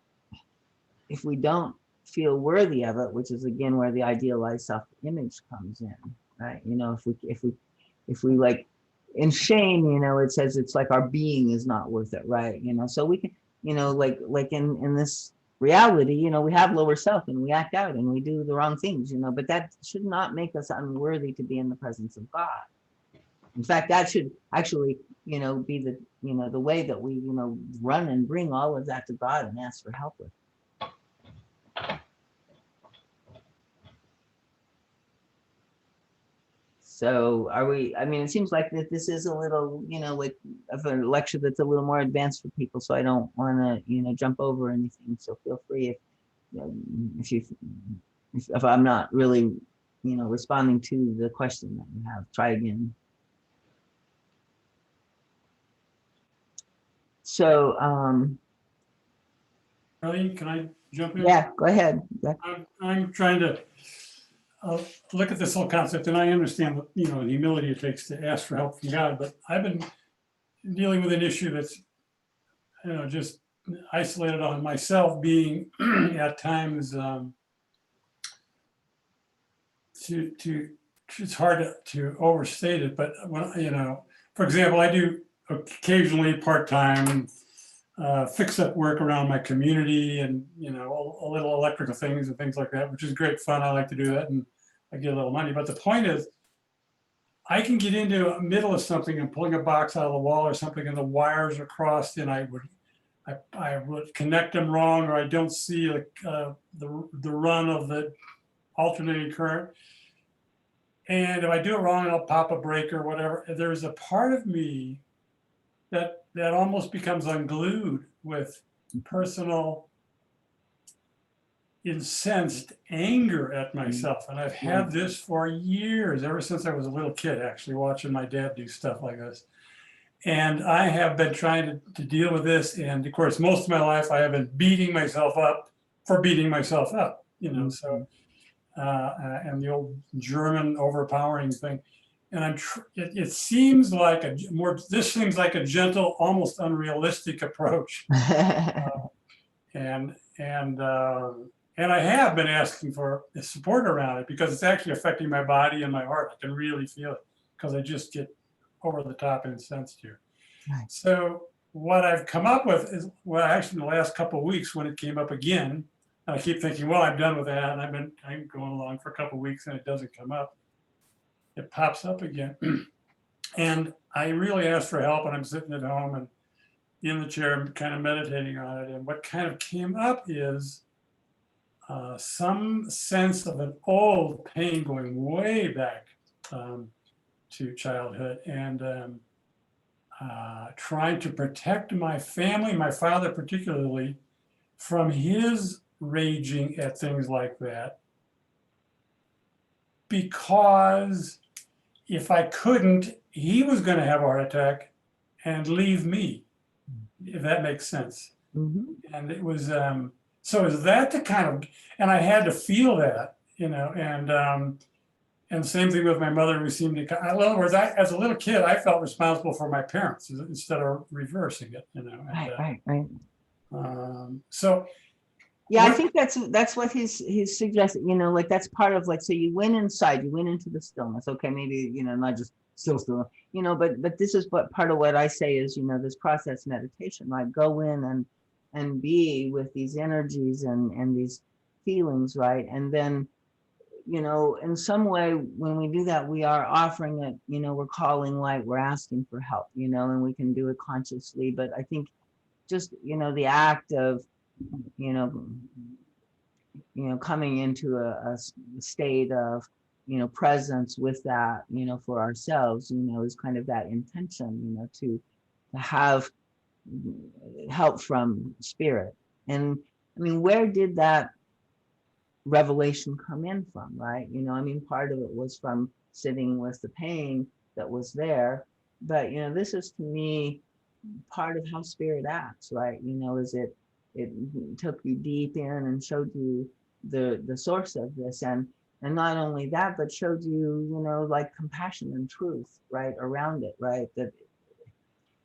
if we don't feel worthy of it, which is again where the idealized self-image comes in, right? If we like in shame, it says it's like our being is not worth it, right? So we can, like in this reality, we have lower self and we act out and we do the wrong things, but that should not make us unworthy to be in the presence of God. In fact, that should actually, be the way that we, run and bring all of that to God and ask for help with. So it seems like that this is a little, like of a lecture that's a little more advanced for people. So I don't want to, jump over anything. So feel free if I'm not really, responding to the question that you have, try again. So, Ellie, can I jump in? yeah, go ahead. I'm trying to look at this whole concept, and I understand, the humility it takes to ask for help from God, but I've been dealing with an issue that's, just isolated on myself, being at times it's hard to overstate it, but when, for example, I do occasionally part-time fix-up work around my community, and a little electrical things and things like that, which is great fun. I like to do that, and I get a little money. But the point is, I can get into the middle of something and pulling a box out of the wall or something, and the wires are crossed, and I would connect them wrong, or I don't see the run of the alternating current. And if I do it wrong, I'll pop a breaker or whatever. There's a part of me that almost becomes unglued with personal incensed anger at myself. And I've had this for years, ever since I was a little kid, actually watching my dad do stuff like this. And I have been trying to deal with this. And of course, most of my life, I have been beating myself up for beating myself up, so, and the old German overpowering thing. And it seems like this seems like a gentle, almost unrealistic approach. And I have been asking for support around it, because it's actually affecting my body and my heart. I can really feel it, because I just get over the top incensed here. Nice. So what I've come up with is, well, actually in the last couple of weeks when it came up again, and I keep thinking, well, I'm done with that. And I'm going along for a couple of weeks and it doesn't come up. It pops up again. And I really asked for help, and I'm sitting at home and in the chair, kind of meditating on it. And what kind of came up is some sense of an old pain going way back to childhood, and trying to protect my family, my father particularly, from his raging at things like that. Because if I couldn't, he was going to have a heart attack and leave me, if that makes sense. Mm-hmm. And it was, so is that the kind of, and I had to feel that. you know, and same thing with my mother, who seemed to, in other words, as a little kid, I felt responsible for my parents instead of reversing it, you know. And, Right. So Yeah, I what- think that's what he's suggesting, you know, like that's part of like, so you went inside, you went into the stillness. Okay, maybe, you know, not just still, you know, but this is what part of what I say is, you know, this process meditation, like go in and be with these energies and these feelings, right? And then, you know, in some way, when we do that, we are offering it, you know, we're calling light, we're asking for help, you know, and we can do it consciously. But I think just, you know, the act of, you know, coming into a state of, you know, presence with that, you know, for ourselves, you know, is kind of that intention, you know, to have help from spirit. And I mean, where did that revelation come in from, right? You know, I mean, part of it was from sitting with the pain that was there, but you know, this is to me part of how spirit acts, right? You know, is it took you deep in and showed you the source of this, and not only that, but showed you, you know, like compassion and truth, right, around it, right? That,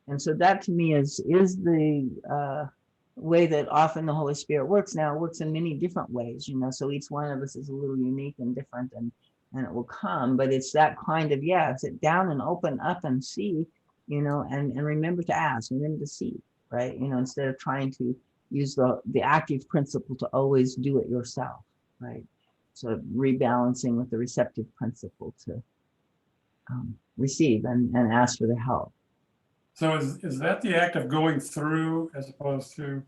and so that to me is the way that often the Holy Spirit works. Now it works in many different ways, you know, so each one of us is a little unique and different, and it will come, but it's that kind of, yeah, sit down and open up and see, you know, and remember to ask, remember to see, right? You know, instead of trying to use the active principle to always do it yourself, right? So rebalancing with the receptive principle to receive and ask for the help. So is that the act of going through as opposed to,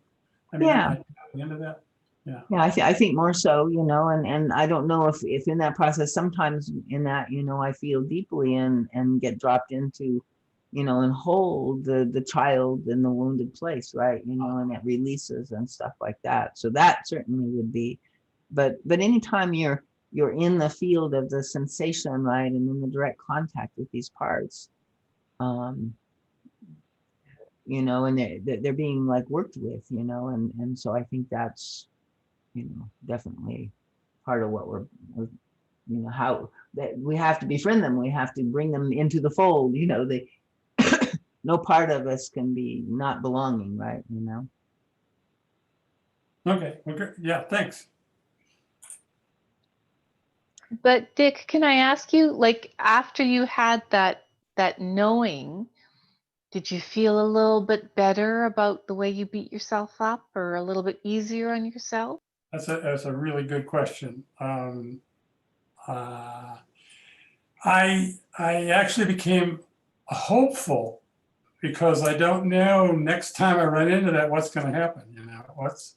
I mean, Yeah. at the end of that? Yeah. Yeah, I think more so, you know, and I don't know if in that process, sometimes in that, you know, I feel deeply and get dropped into, you know, and hold the child in the wounded place, right? You know, and it releases and stuff like that. So that certainly would be, but anytime you're in the field of the sensation, right, and in the direct contact with these parts, you know, and they're being like worked with, you know, and so I think that's, you know, definitely part of what we're you know, how that we have to befriend them, we have to bring them into the fold, you know, they no part of us can be not belonging, right? You know. Okay, yeah, thanks. But Dick, can I ask you, like, after you had that knowing, did you feel a little bit better about the way you beat yourself up, or a little bit easier on yourself? That's a really good question. I actually became hopeful because I don't know next time I run into that, what's going to happen. You know, what's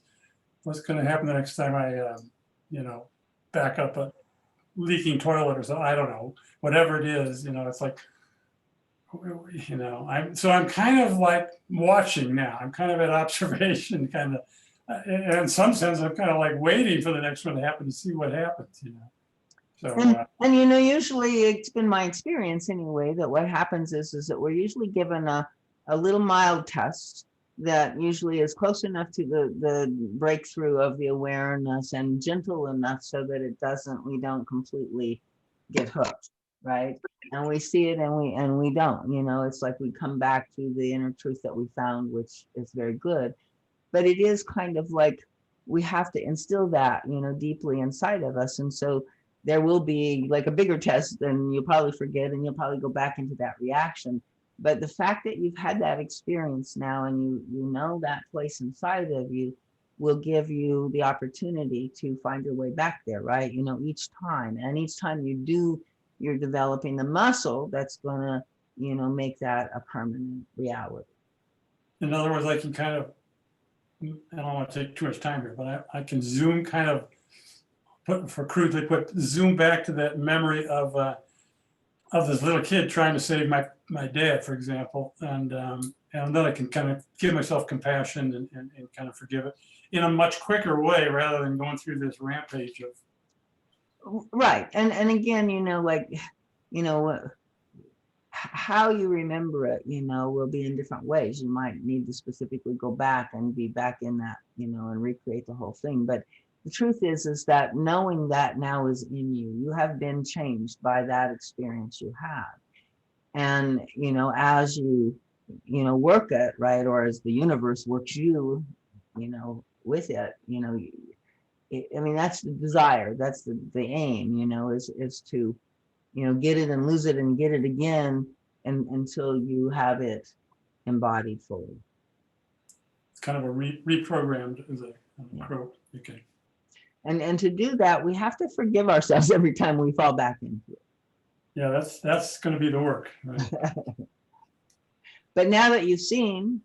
going to happen the next time I, you know, back up a leaking toilet or something. I don't know, whatever it is. You know, it's like, you know, I'm kind of like watching now. I'm kind of at observation, kind of. In some sense, I'm kind of like waiting for the next one to happen to see what happens. You know. So, and you know, usually it's been my experience anyway that what happens is that we're usually given a little mild test that usually is close enough to the breakthrough of the awareness and gentle enough so that we don't completely get hooked, right? And we see it and we don't, you know, it's like we come back to the inner truth that we found, which is very good. But it is kind of like we have to instill that, you know, deeply inside of us. And so there will be like a bigger test, and you'll probably forget and you'll probably go back into that reaction. But the fact that you've had that experience now and you know that place inside of you will give you the opportunity to find your way back there, right? You know, each time. And each time you do, you're developing the muscle that's going to, you know, make that a permanent reality. in other words, I can kind of, I don't want to take too much time here, but I can zoom kind of, crudely put, zoom back to that memory of this little kid trying to save my dad, for example, and then I can kind of give myself compassion and kind of forgive it in a much quicker way rather than going through this rampage of. Right, and again, you know, like, you know, how you remember it, you know, will be in different ways. You might need to specifically go back and be back in that, you know, and recreate the whole thing. But the truth is that knowing that now is in you. You have been changed by that experience you had. And, as you, work it, right, or as the universe works you, with it, I mean, that's the desire, that's the aim, is to, get it and lose it and get it again, and until you have it embodied fully. It's kind of a reprogrammed, is a Yeah. quote. Okay. And to do that, we have to forgive ourselves every time we fall back into it. Yeah, that's going to be the work. Right? But now that you've seen,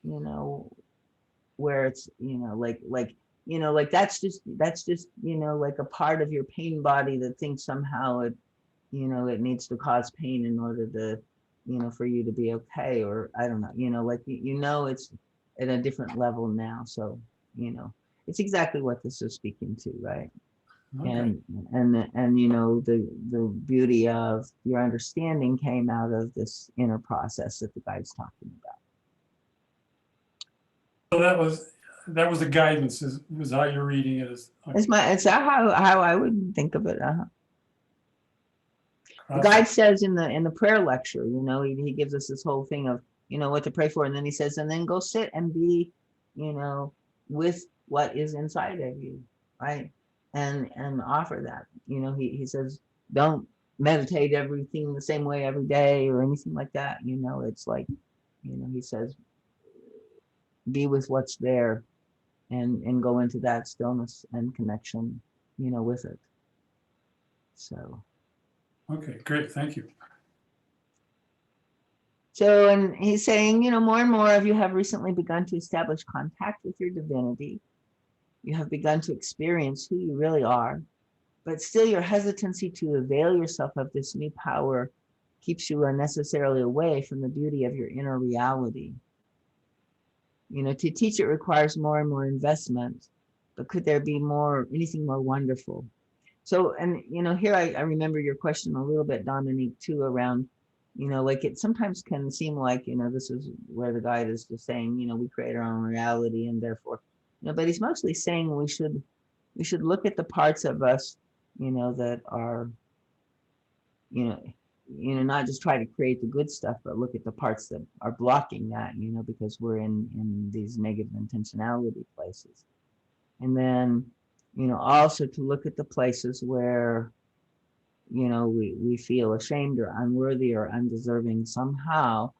where it's, like that's just, like a part of your pain body that thinks somehow it, it needs to cause pain in order to, for you to be okay, or I don't know, like, it's at a different level now. So, it's exactly what this is speaking to, right? Okay. And the beauty of your understanding came out of this inner process that the guide's talking about. So that was the guidance, was how you're reading it. It's how I would think of it. The guide says in the prayer lecture, he gives us this whole thing of, what to pray for. And then he says, and then go sit and be, with what is inside of you, right? And offer that, he says, don't meditate everything the same way every day or anything like that. It's like, he says, be with what's there and go into that stillness and connection, with it. So. Okay, great. Thank you. So, and he's saying, more and more of you have recently begun to establish contact with your divinity. You have begun to experience who you really are, but still your hesitancy to avail yourself of this new power keeps you unnecessarily away from the beauty of your inner reality. To teach it requires more and more investment, but could there be anything more wonderful? So, and, here I remember your question a little bit, Dominique, too, around, like it sometimes can seem like, this is where the guide is just saying, we create our own reality and therefore, but he's mostly saying we should look at the parts of us, that are, not just try to create the good stuff, but look at the parts that are blocking that, because we're in these negative intentionality places. And then, also to look at the places where, we feel ashamed or unworthy or undeserving somehow,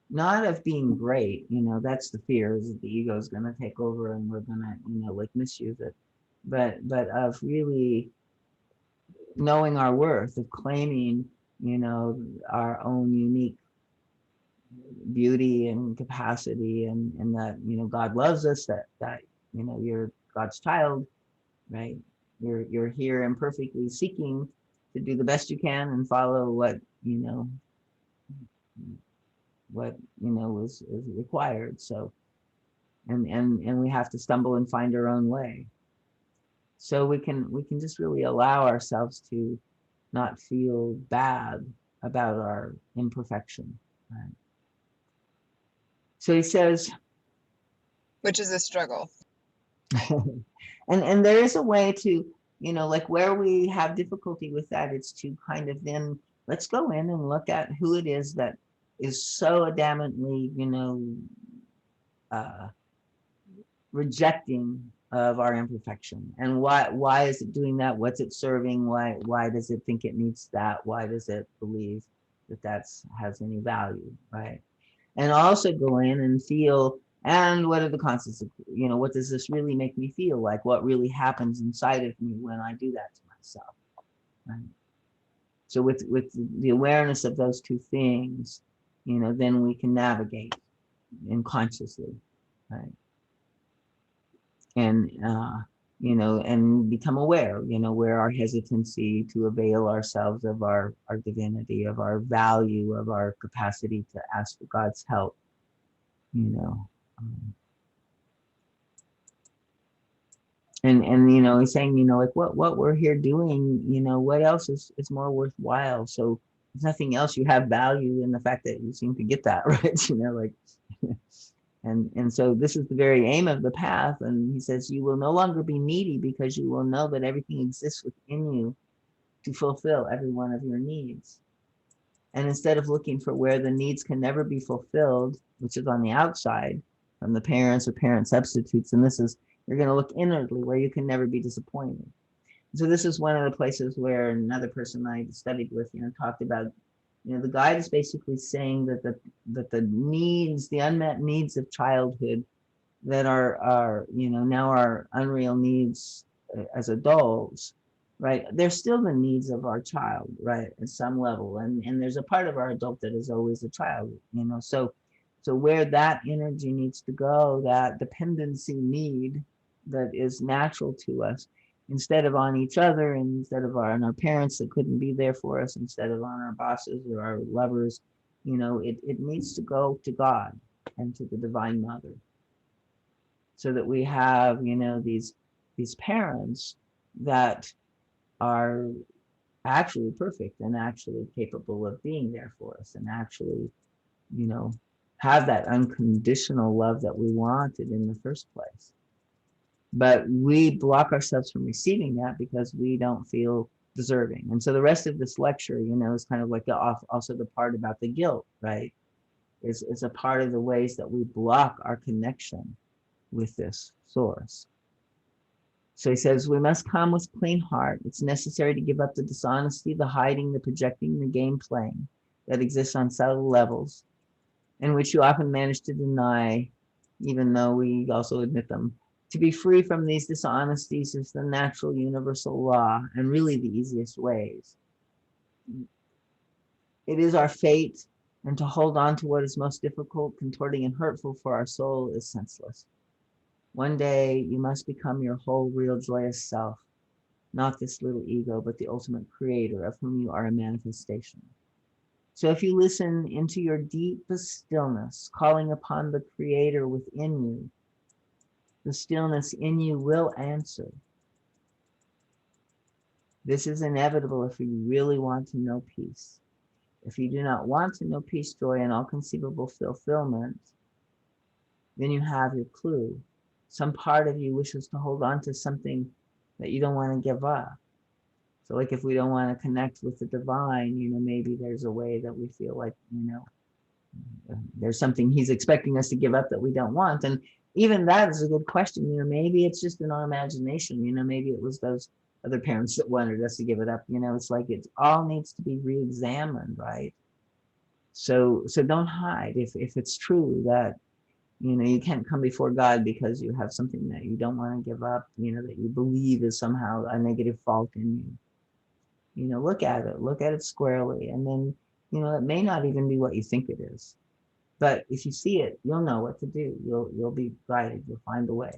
not of being great, that's the fear, is that the ego is going to take over and we're going to, like misuse it, but of really knowing our worth, of claiming, our own unique beauty and capacity, and that, God loves us, that, you're God's child, right? You're here imperfectly seeking to do the best you can and follow what, is required. So, and we have to stumble and find our own way. So we can just really allow ourselves to not feel bad about our imperfection, right? So he says, Which is a struggle. and there is a way to, like where we have difficulty with that, it's to kind of then let's go in and look at who it is that is so adamantly, rejecting of our imperfection, and why is it doing that? What's it serving? Why does it think it needs that? Why does it believe that has any value, right? And also go in and feel, and what are the consequences? What does this really make me feel like? What really happens inside of me when I do that to myself, right? So with the awareness of those two things, then we can navigate consciously, right? And and become aware, where our hesitancy to avail ourselves of our divinity, of our value, of our capacity to ask for God's help, and he's saying, like what we're here doing, what else is more worthwhile? So if nothing else, you have value in the fact that you seem to get that, right? And so this is the very aim of the path. And he says, you will no longer be needy because you will know that everything exists within you to fulfill every one of your needs. And instead of looking for where the needs can never be fulfilled, which is on the outside from the parents or parent substitutes, and this is, you're going to look inwardly where you can never be disappointed. So this is one of the places where another person I studied with, talked about, the guide is basically saying that the needs, the unmet needs of childhood that are now our unreal needs as adults, right? They're still the needs of our child, right? At some level. And there's a part of our adult that is always a child, so where that energy needs to go, that dependency need that is natural to us, instead of on each other, and instead of on our parents that couldn't be there for us, instead of on our bosses or our lovers, it needs to go to God and to the Divine Mother, so that we have, these parents that are actually perfect and actually capable of being there for us, and actually, have that unconditional love that we wanted in the first place. But we block ourselves from receiving that because we don't feel deserving. And so the rest of this lecture, is kind of like also the part about the guilt, right? It's a part of the ways that we block our connection with this source. So he says, we must come with clean heart. It's necessary to give up the dishonesty, the hiding, the projecting, the game playing that exists on subtle levels, and which you often manage to deny, even though we also admit them. To be free from these dishonesties is the natural universal law, and really the easiest ways. It is our fate, and to hold on to what is most difficult, contorting, and hurtful for our soul is senseless. One day you must become your whole, real, joyous self, not this little ego, but the ultimate creator of whom you are a manifestation. So if you listen into your deepest stillness, calling upon the creator within you, the stillness in you will answer. This is inevitable if you really want to know peace. If you do not want to know peace, joy, and all conceivable fulfillment, then you have your clue. Some part of you wishes to hold on to something that you don't want to give up. So like if we don't want to connect with the divine, maybe there's a way that we feel like, there's something he's expecting us to give up that we don't want. And even that is a good question. Maybe it's just in our imagination. Maybe it was those other parents that wanted us to give it up. It's like it all needs to be re-examined, right? So don't hide if it's true that you can't come before God because you have something that you don't want to give up. That you believe is somehow a negative fault in you. Look at it squarely, and then it may not even be what you think it is. But if you see it, you'll know what to do. You'll be guided. You'll find a way.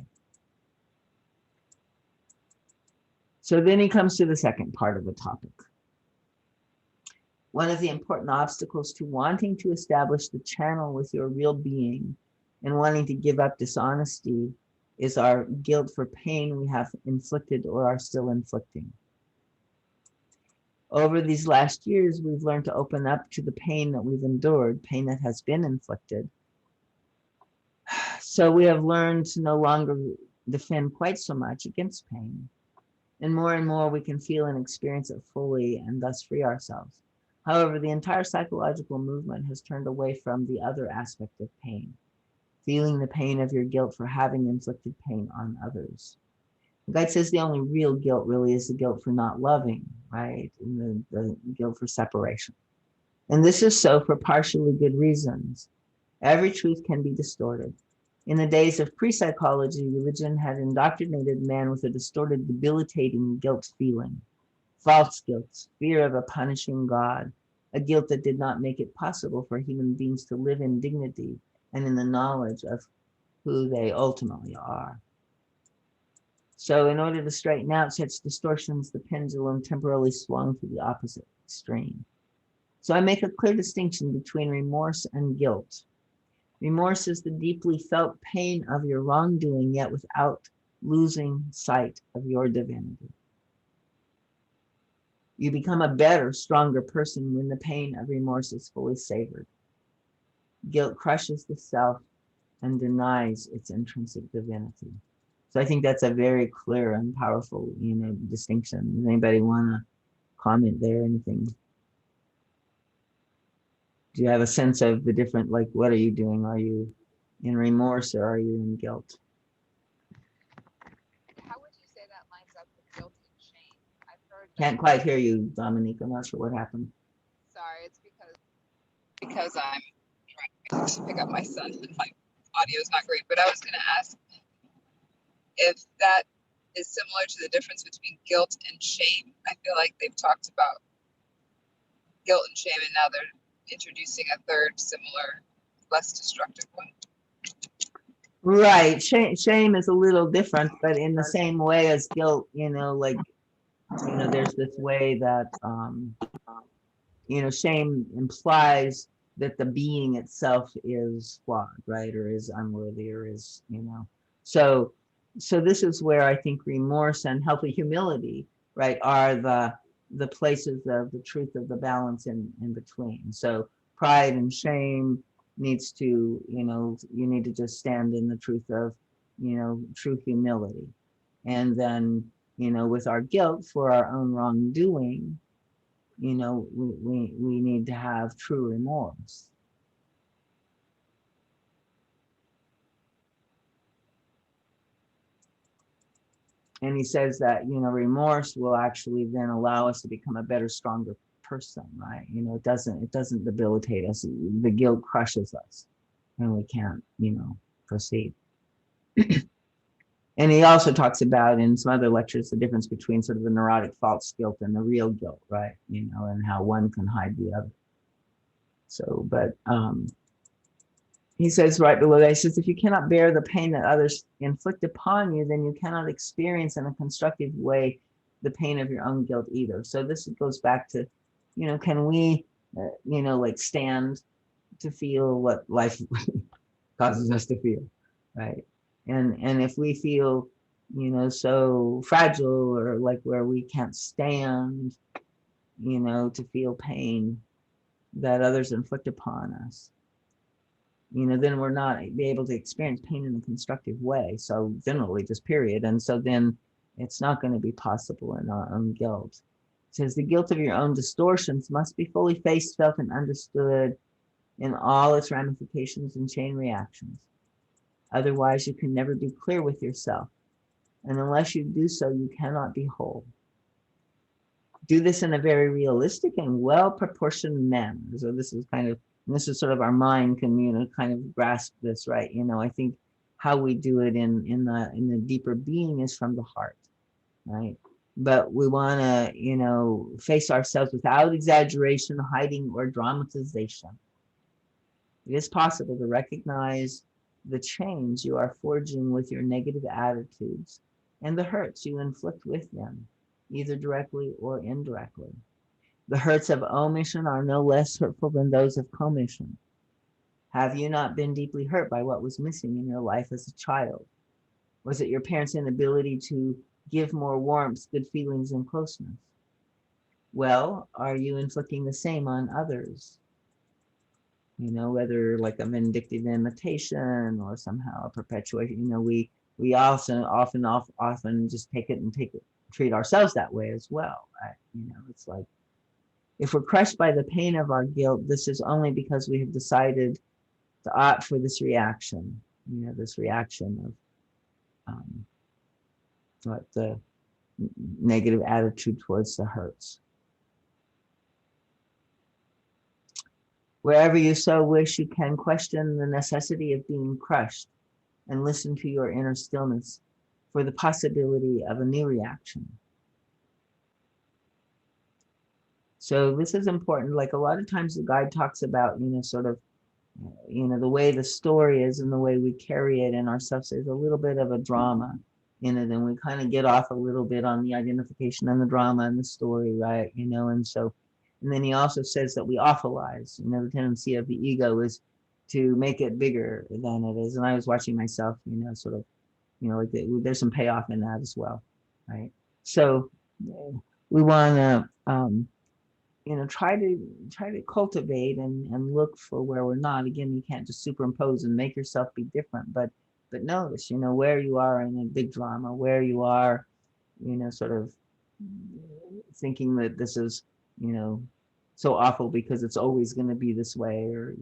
So then he comes to the second part of the topic. One of the important obstacles to wanting to establish the channel with your real being and wanting to give up dishonesty is our guilt for pain we have inflicted or are still inflicting. Over these last years, we've learned to open up to the pain that we've endured, pain that has been inflicted. So we have learned to no longer defend quite so much against pain. And more we can feel and experience it fully and thus free ourselves. However, the entire psychological movement has turned away from the other aspect of pain, feeling the pain of your guilt for having inflicted pain on others. The guide says the only real guilt really is the guilt for not loving, right? And the guilt for separation. And this is so for partially good reasons. Every truth can be distorted. In the days of pre-psychology, religion had indoctrinated man with a distorted, debilitating guilt feeling, false guilt, fear of a punishing God, a guilt that did not make it possible for human beings to live in dignity and in the knowledge of who they ultimately are. So in order to straighten out such distortions, the pendulum temporarily swung to the opposite extreme. So I make a clear distinction between remorse and guilt. Remorse is the deeply felt pain of your wrongdoing, yet without losing sight of your divinity. You become a better, stronger person when the pain of remorse is fully savored. Guilt crushes the self and denies its intrinsic divinity. So I think that's a very clear and powerful, distinction. Does anybody want to comment there? Anything? Do you have a sense of the different, like, what are you doing? Are you in remorse or are you in guilt? How would you say that lines up with guilt and shame? I've heard that. Can't quite hear you, Dominique. I'm not sure what happened. Sorry, it's because I'm trying to pick up my son and my audio is not great. But I was going to ask if that is similar to the difference between guilt and shame. I feel like they've talked about guilt and shame, and now they're introducing a third similar, less destructive one. Right. Shame is a little different, but in the same way as guilt, there's this way that, shame implies that the being itself is flawed, right? Or is unworthy, or is, So this is where I think remorse and healthy humility, right, are the places of the truth of the balance in between. So pride and shame needs to, you need to just stand in the truth of, true humility. And then, with our guilt for our own wrongdoing, we need to have true remorse. And he says that, remorse will actually then allow us to become a better, stronger person, right? It doesn't debilitate us. The guilt crushes us and we can't, proceed. And he also talks about in some other lectures the difference between sort of the neurotic false guilt and the real guilt, right? And how one can hide the other. So, but he says right below that, he says, if you cannot bear the pain that others inflict upon you, then you cannot experience in a constructive way the pain of your own guilt either. So this goes back to, can we, stand to feel what life causes us to feel, right? And if we feel, so fragile, or like where we can't stand, to feel pain that others inflict upon us, then we're not be able to experience pain in a constructive way. So generally, just period. And so then it's not going to be possible in our own guilt. It says the guilt of your own distortions must be fully faced, felt, and understood in all its ramifications and chain reactions. Otherwise, you can never be clear with yourself. And unless you do so, you cannot be whole. Do this in a very realistic and well-proportioned manner. So this is sort of our mind can, kind of grasp this, right? I think how we do it in the deeper being is from the heart, right? But we want to, face ourselves without exaggeration, hiding, or dramatization. It is possible to recognize the change you are forging with your negative attitudes and the hurts you inflict with them, either directly or indirectly. The hurts of omission are no less hurtful than those of commission. Have you not been deeply hurt by what was missing in your life as a child? Was it your parents' inability to give more warmth, good feelings, and closeness? Well, are you inflicting the same on others? Whether like a vindictive imitation or somehow a perpetuation, we also often just treat ourselves that way as well, right? It's like, if we're crushed by the pain of our guilt, this is only because we have decided to opt for this reaction, this reaction of the negative attitude towards the hurts. Wherever you so wish, you can question the necessity of being crushed and listen to your inner stillness for the possibility of a new reaction. So this is important. Like a lot of times the guide talks about, sort of, the way the story is and the way we carry it in ourselves is a little bit of a drama, then we kind of get off a little bit on the identification and the drama and the story, right? And then he also says that we awfulize, the tendency of the ego is to make it bigger than it is. And I was watching myself, sort of, like there's some payoff in that as well, right? So we want to, try to cultivate and look for where we're not. Again, you can't just superimpose and make yourself be different, but notice, where you are in a big drama, where you are, sort of thinking that this is, so awful because it's always going to be this way, or,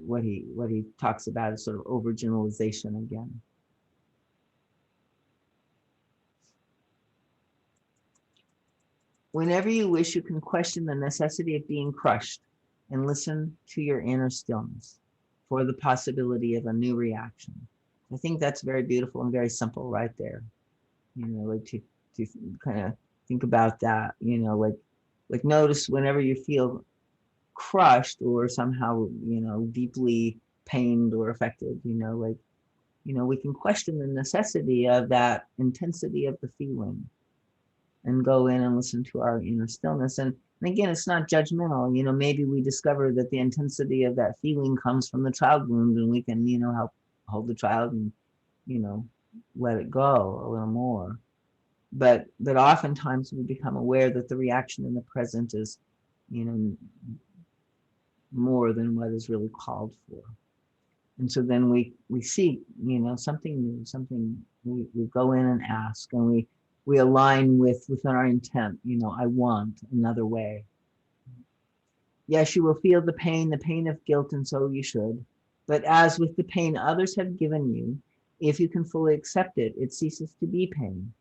what he talks about is sort of overgeneralization again. Whenever you wish, you can question the necessity of being crushed and listen to your inner stillness for the possibility of a new reaction. I think that's very beautiful and very simple right there. Like to kind of think about that, like notice whenever you feel crushed or somehow, deeply pained or affected, we can question the necessity of that intensity of the feeling and go in and listen to our inner stillness. And again, it's not judgmental. Maybe we discover that the intensity of that feeling comes from the child wound, and we can, help hold the child and, let it go a little more. But oftentimes we become aware that the reaction in the present is, more than what is really called for. And so then we seek, something new, something we go in and ask, and we align within our intent, I want another way. Yes, you will feel the pain of guilt, and so you should. But as with the pain others have given you, if you can fully accept it, it ceases to be pain.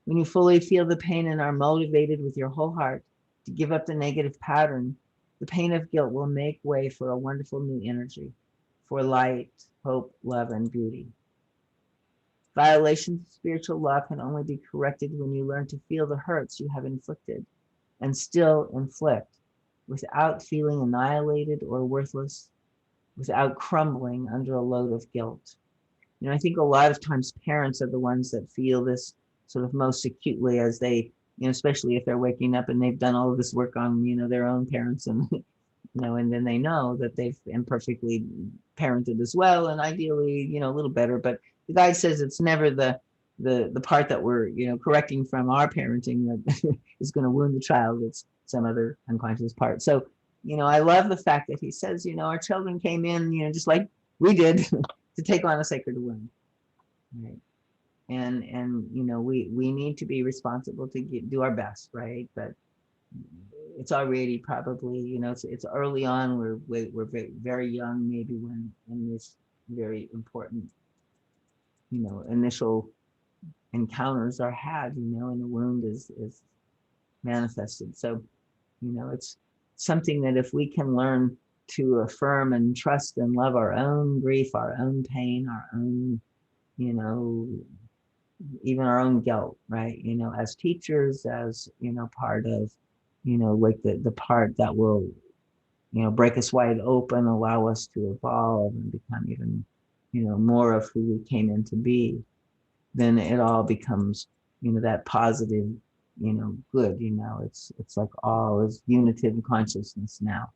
When you fully feel the pain and are motivated with your whole heart to give up the negative pattern, the pain of guilt will make way for a wonderful new energy, for light, hope, love, and beauty. Violations of spiritual law can only be corrected when you learn to feel the hurts you have inflicted and still inflict without feeling annihilated or worthless, without crumbling under a load of guilt. I think a lot of times parents are the ones that feel this sort of most acutely as they, especially if they're waking up and they've done all of this work on, their own parents, and, and then they know that they've imperfectly parented as well, and ideally, a little better. But the guide says it's never the part that we're, correcting from our parenting that is going to wound the child. It's some other unconscious part. So, I love the fact that he says, our children came in, just like we did to take on a sacred wound. Right. And we need to be responsible to do our best, right? But it's already probably, it's early on. We're very, very young, maybe when this very important, initial encounters are had, and the wound is manifested. So, it's something that if we can learn to affirm and trust and love our own grief, our own pain, our own, even our own guilt, right? As teachers, as, part of, like the part that will, break us wide open, allow us to evolve and become even, more of who we came in to be, then it all becomes, that positive, good, it's like all is unitive consciousness now.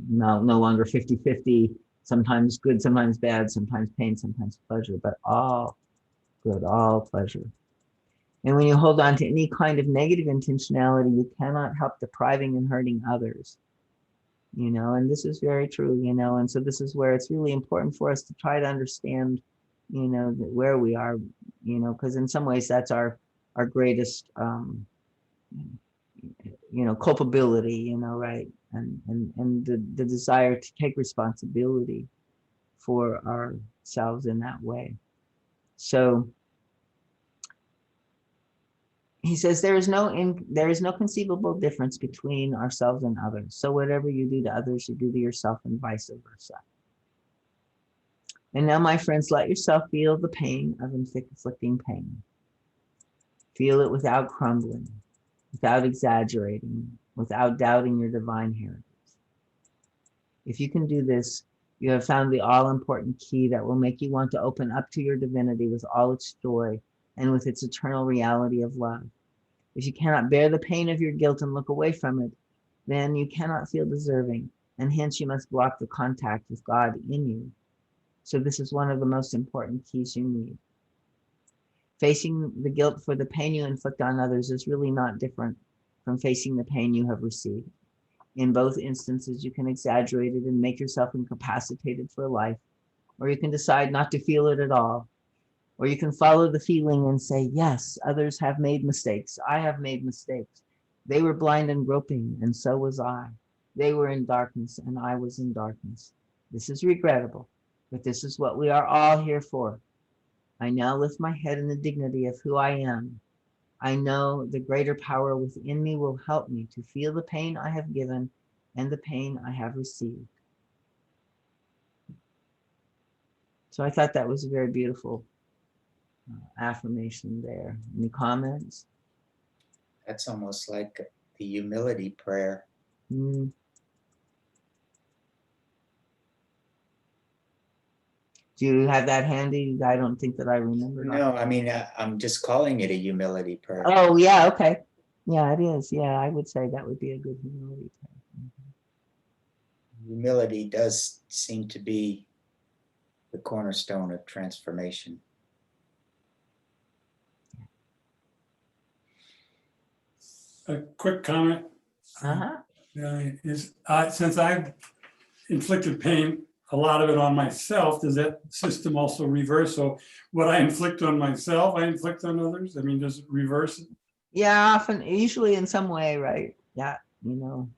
No longer 50-50, sometimes good, sometimes bad, sometimes pain, sometimes pleasure, but all good, all pleasure. And when you hold on to any kind of negative intentionality, you cannot help depriving and hurting others. And this is very true, and so this is where it's really important for us to try to understand, where we are, because in some ways that's our greatest, culpability, right? And the desire to take responsibility for ourselves in that way. So he says there is no conceivable difference between ourselves and others. So whatever you do to others, you do to yourself, and vice versa. And now, my friends, let yourself feel the pain of inflicting pain. Feel it without crumbling, without exaggerating, without doubting your divine heritage. If you can do this, you have found the all-important key that will make you want to open up to your divinity with all its joy and with its eternal reality of love. If you cannot bear the pain of your guilt and look away from it, then you cannot feel deserving, and hence you must block the contact with God in you. So this is one of the most important keys you need. Facing the guilt for the pain you inflict on others is really not different from facing the pain you have received. In both instances, you can exaggerate it and make yourself incapacitated for life, or you can decide not to feel it at all, or you can follow the feeling and say, yes, others have made mistakes. I have made mistakes. They were blind and groping, and so was I. They were in darkness, and I was in darkness. This is regrettable, but this is what we are all here for. I now lift my head in the dignity of who I am. I know the greater power within me will help me to feel the pain I have given and the pain I have received. So I thought that was a very beautiful affirmation there. Any comments? That's almost like the humility prayer. Mm. Do you have that handy? I don't think that I remember. No, I mean, I'm just calling it a humility prayer. Oh, yeah, okay. Yeah, it is. Yeah, I would say that would be a good humility prayer. Humility does seem to be the cornerstone of transformation. A quick comment Uh-huh. is since I've inflicted pain, a lot of it on myself, does that system also reverse? So what I inflict on myself, I inflict on others? I mean, does it reverse it? Yeah, often, usually in some way, right? Yeah, you know.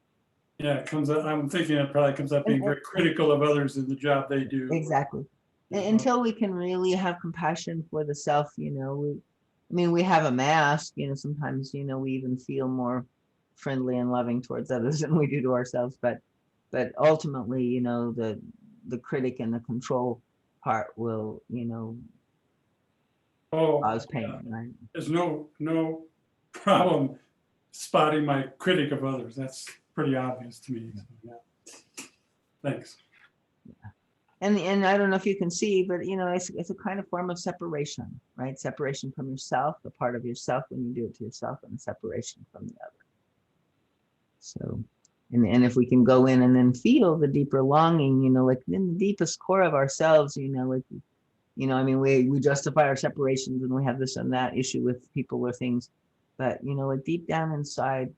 Yeah, it comes up, I'm thinking it probably comes up being very critical of others in the job they do. Exactly. Until we can really have compassion for the self, you know, we have a mask, you know, sometimes, you know, we even feel more friendly and loving towards others than we do to ourselves. But ultimately, you know, the critic and the control part will, you know, cause pain, right? There's no problem spotting my critic of others. That's pretty obvious to me. So, yeah. Thanks. And I don't know if you can see, but you know, it's a kind of form of separation, right? Separation from yourself, the part of yourself when you do it to yourself, and separation from the other. So, and if we can go in and then feel the deeper longing, you know, like in the deepest core of ourselves, you know, like, you know, I mean, we justify our separations and we have this and that issue with people or things, but you know, like deep down inside,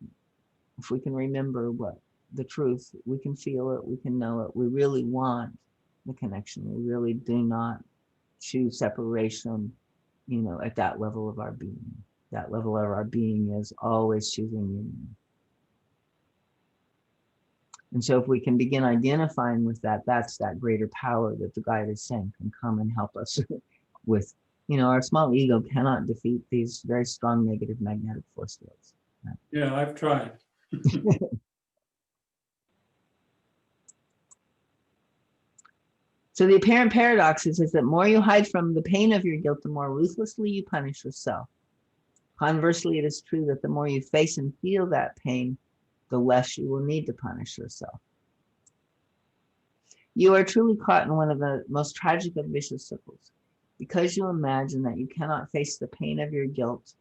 if we can remember what the truth, we can feel it, we can know it, we really want the connection. We really do not choose separation, you know, at that level of our being. That level of our being is always choosing union. And so if we can begin identifying with that, that's that greater power that the guide is saying can come and help us with, you know, our small ego cannot defeat these very strong negative magnetic force fields. Right? Yeah, I've tried. So the apparent paradox is that more you hide from the pain of your guilt, the more ruthlessly you punish yourself. Conversely, it is true that the more you face and feel that pain, the less you will need to punish yourself. You are truly caught in one of the most tragic of vicious circles, because you imagine that you cannot face the pain of your guilt.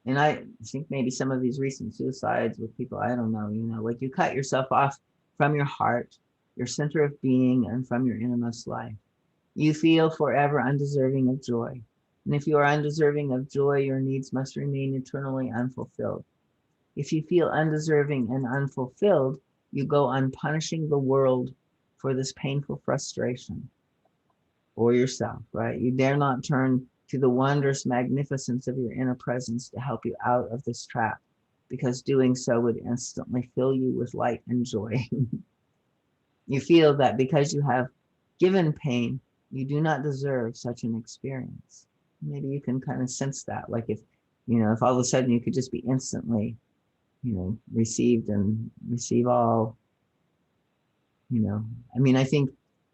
And I think maybe some of these recent suicides with people, I don't know, you know, like you cut yourself off from your heart, your center of being, and from your innermost life. You feel forever undeserving of joy. And if you are undeserving of joy, your needs must remain eternally unfulfilled. If you feel undeserving and unfulfilled, you go on punishing the world for this painful frustration, or yourself, right? You dare not turn to the wondrous magnificence of your inner presence to help you out of this trap, because doing so would instantly fill you with light and joy. You feel that because you have given pain, you do not deserve such an experience. Maybe you can kind of sense that, like if, you know, if all of a sudden you could just be instantly, you know, received and receive all, you know, I mean, I think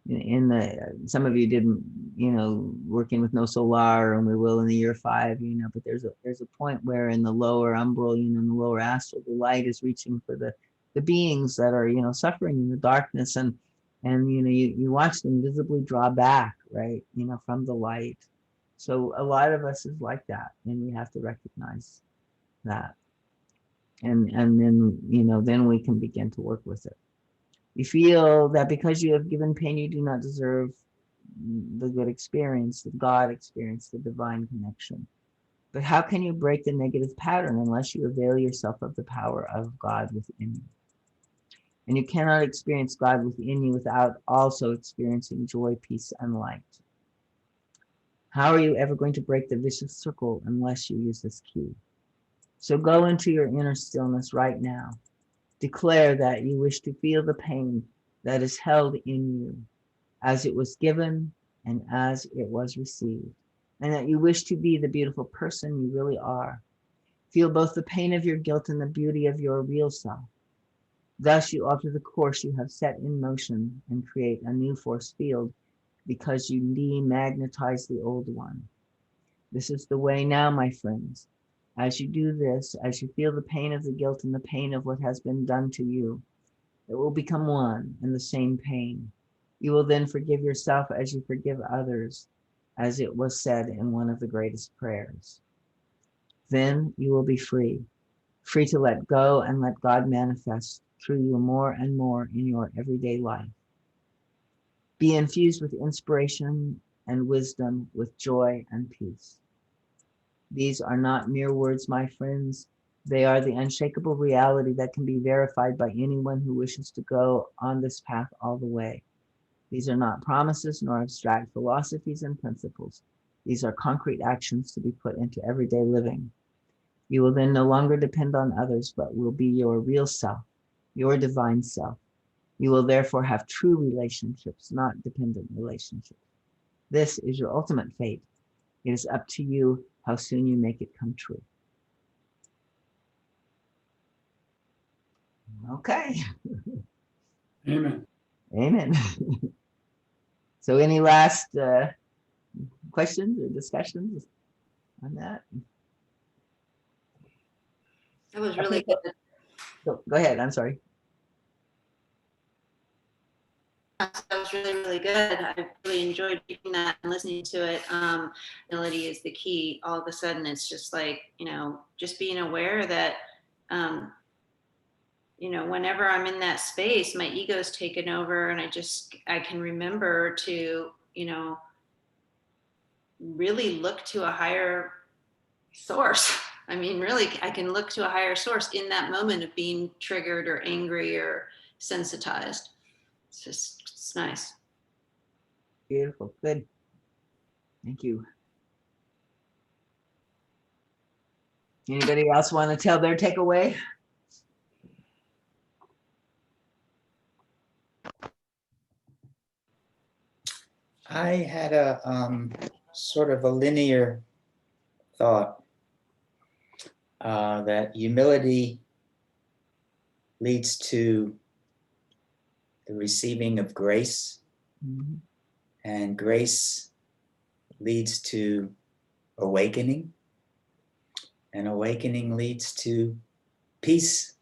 in the, some of you didn't, you know, working with No Solar, and we will in the year 5, you know, but there's a point where in the lower umbral, you know, in the lower astral, the light is reaching for the beings that are, you know, suffering in the darkness, and you know, you watch them visibly draw back, right, you know, from the light. So a lot of us is like that, and we have to recognize that, and then, you know, then we can begin to work with it. You feel that because you have given pain, you do not deserve the good experience, the God experience, the divine connection. But how can you break the negative pattern unless you avail yourself of the power of God within you? And you cannot experience God within you without also experiencing joy, peace, and light. How are you ever going to break the vicious circle unless you use this key? So go into your inner stillness right now. Declare that you wish to feel the pain that is held in you as it was given and as it was received, and that you wish to be the beautiful person you really are. Feel both the pain of your guilt and the beauty of your real self. Thus you alter the course you have set in motion and create a new force field because you demagnetize the old one. This is the way now, my friends. As you do this, as you feel the pain of the guilt and the pain of what has been done to you, it will become one and the same pain. You will then forgive yourself as you forgive others, as it was said in one of the greatest prayers. Then you will be free, free to let go and let God manifest through you more and more in your everyday life. Be infused with inspiration and wisdom, with joy and peace. These are not mere words, my friends. They are the unshakable reality that can be verified by anyone who wishes to go on this path all the way. These are not promises nor abstract philosophies and principles. These are concrete actions to be put into everyday living. You will then no longer depend on others, but will be your real self, your divine self. You will therefore have true relationships, not dependent relationships. This is your ultimate fate. It is up to you how soon you make it come true. Okay. Amen. Amen. So any last questions or discussions on that? That was really good. Go ahead. I'm sorry. That was really, really good. I really enjoyed reading that and listening to it. Humility is the key. All of a sudden, it's just like, just being aware that, whenever I'm in that space, my ego's taken over, and I can remember to, really look to a higher source. I mean, really, I can look to a higher source in that moment of being triggered or angry or sensitized. It's nice. Beautiful. Good. Thank you. Anybody else want to tell their takeaway? I had a sort of a linear thought that humility leads to the receiving of grace, Mhm. and grace leads to awakening, and awakening leads to peace.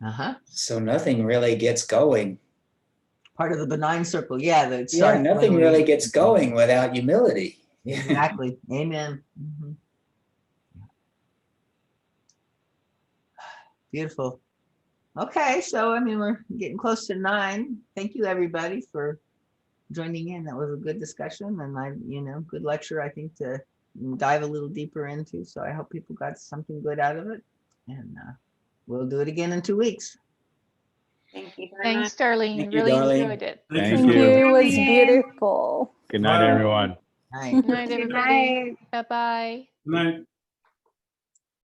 Uh-huh. So nothing really gets going. Part of the benign circle. Yeah. That Yeah, starts nothing when really we- gets going without humility. Exactly. Amen. Mhm. Beautiful. Okay, so I mean, we're getting close to 9. Thank you, everybody, for joining in. That was a good discussion, and good lecture, I think, to dive a little deeper into. So I hope people got something good out of it, and we'll do it again in 2 weeks. Thank you very much. Thanks, Darlene. Thank you, Really Darlene. enjoyed it. Thank Thank you. you. It was beautiful. Good night, everyone. All right. Good night, everybody. Bye-bye. Good night.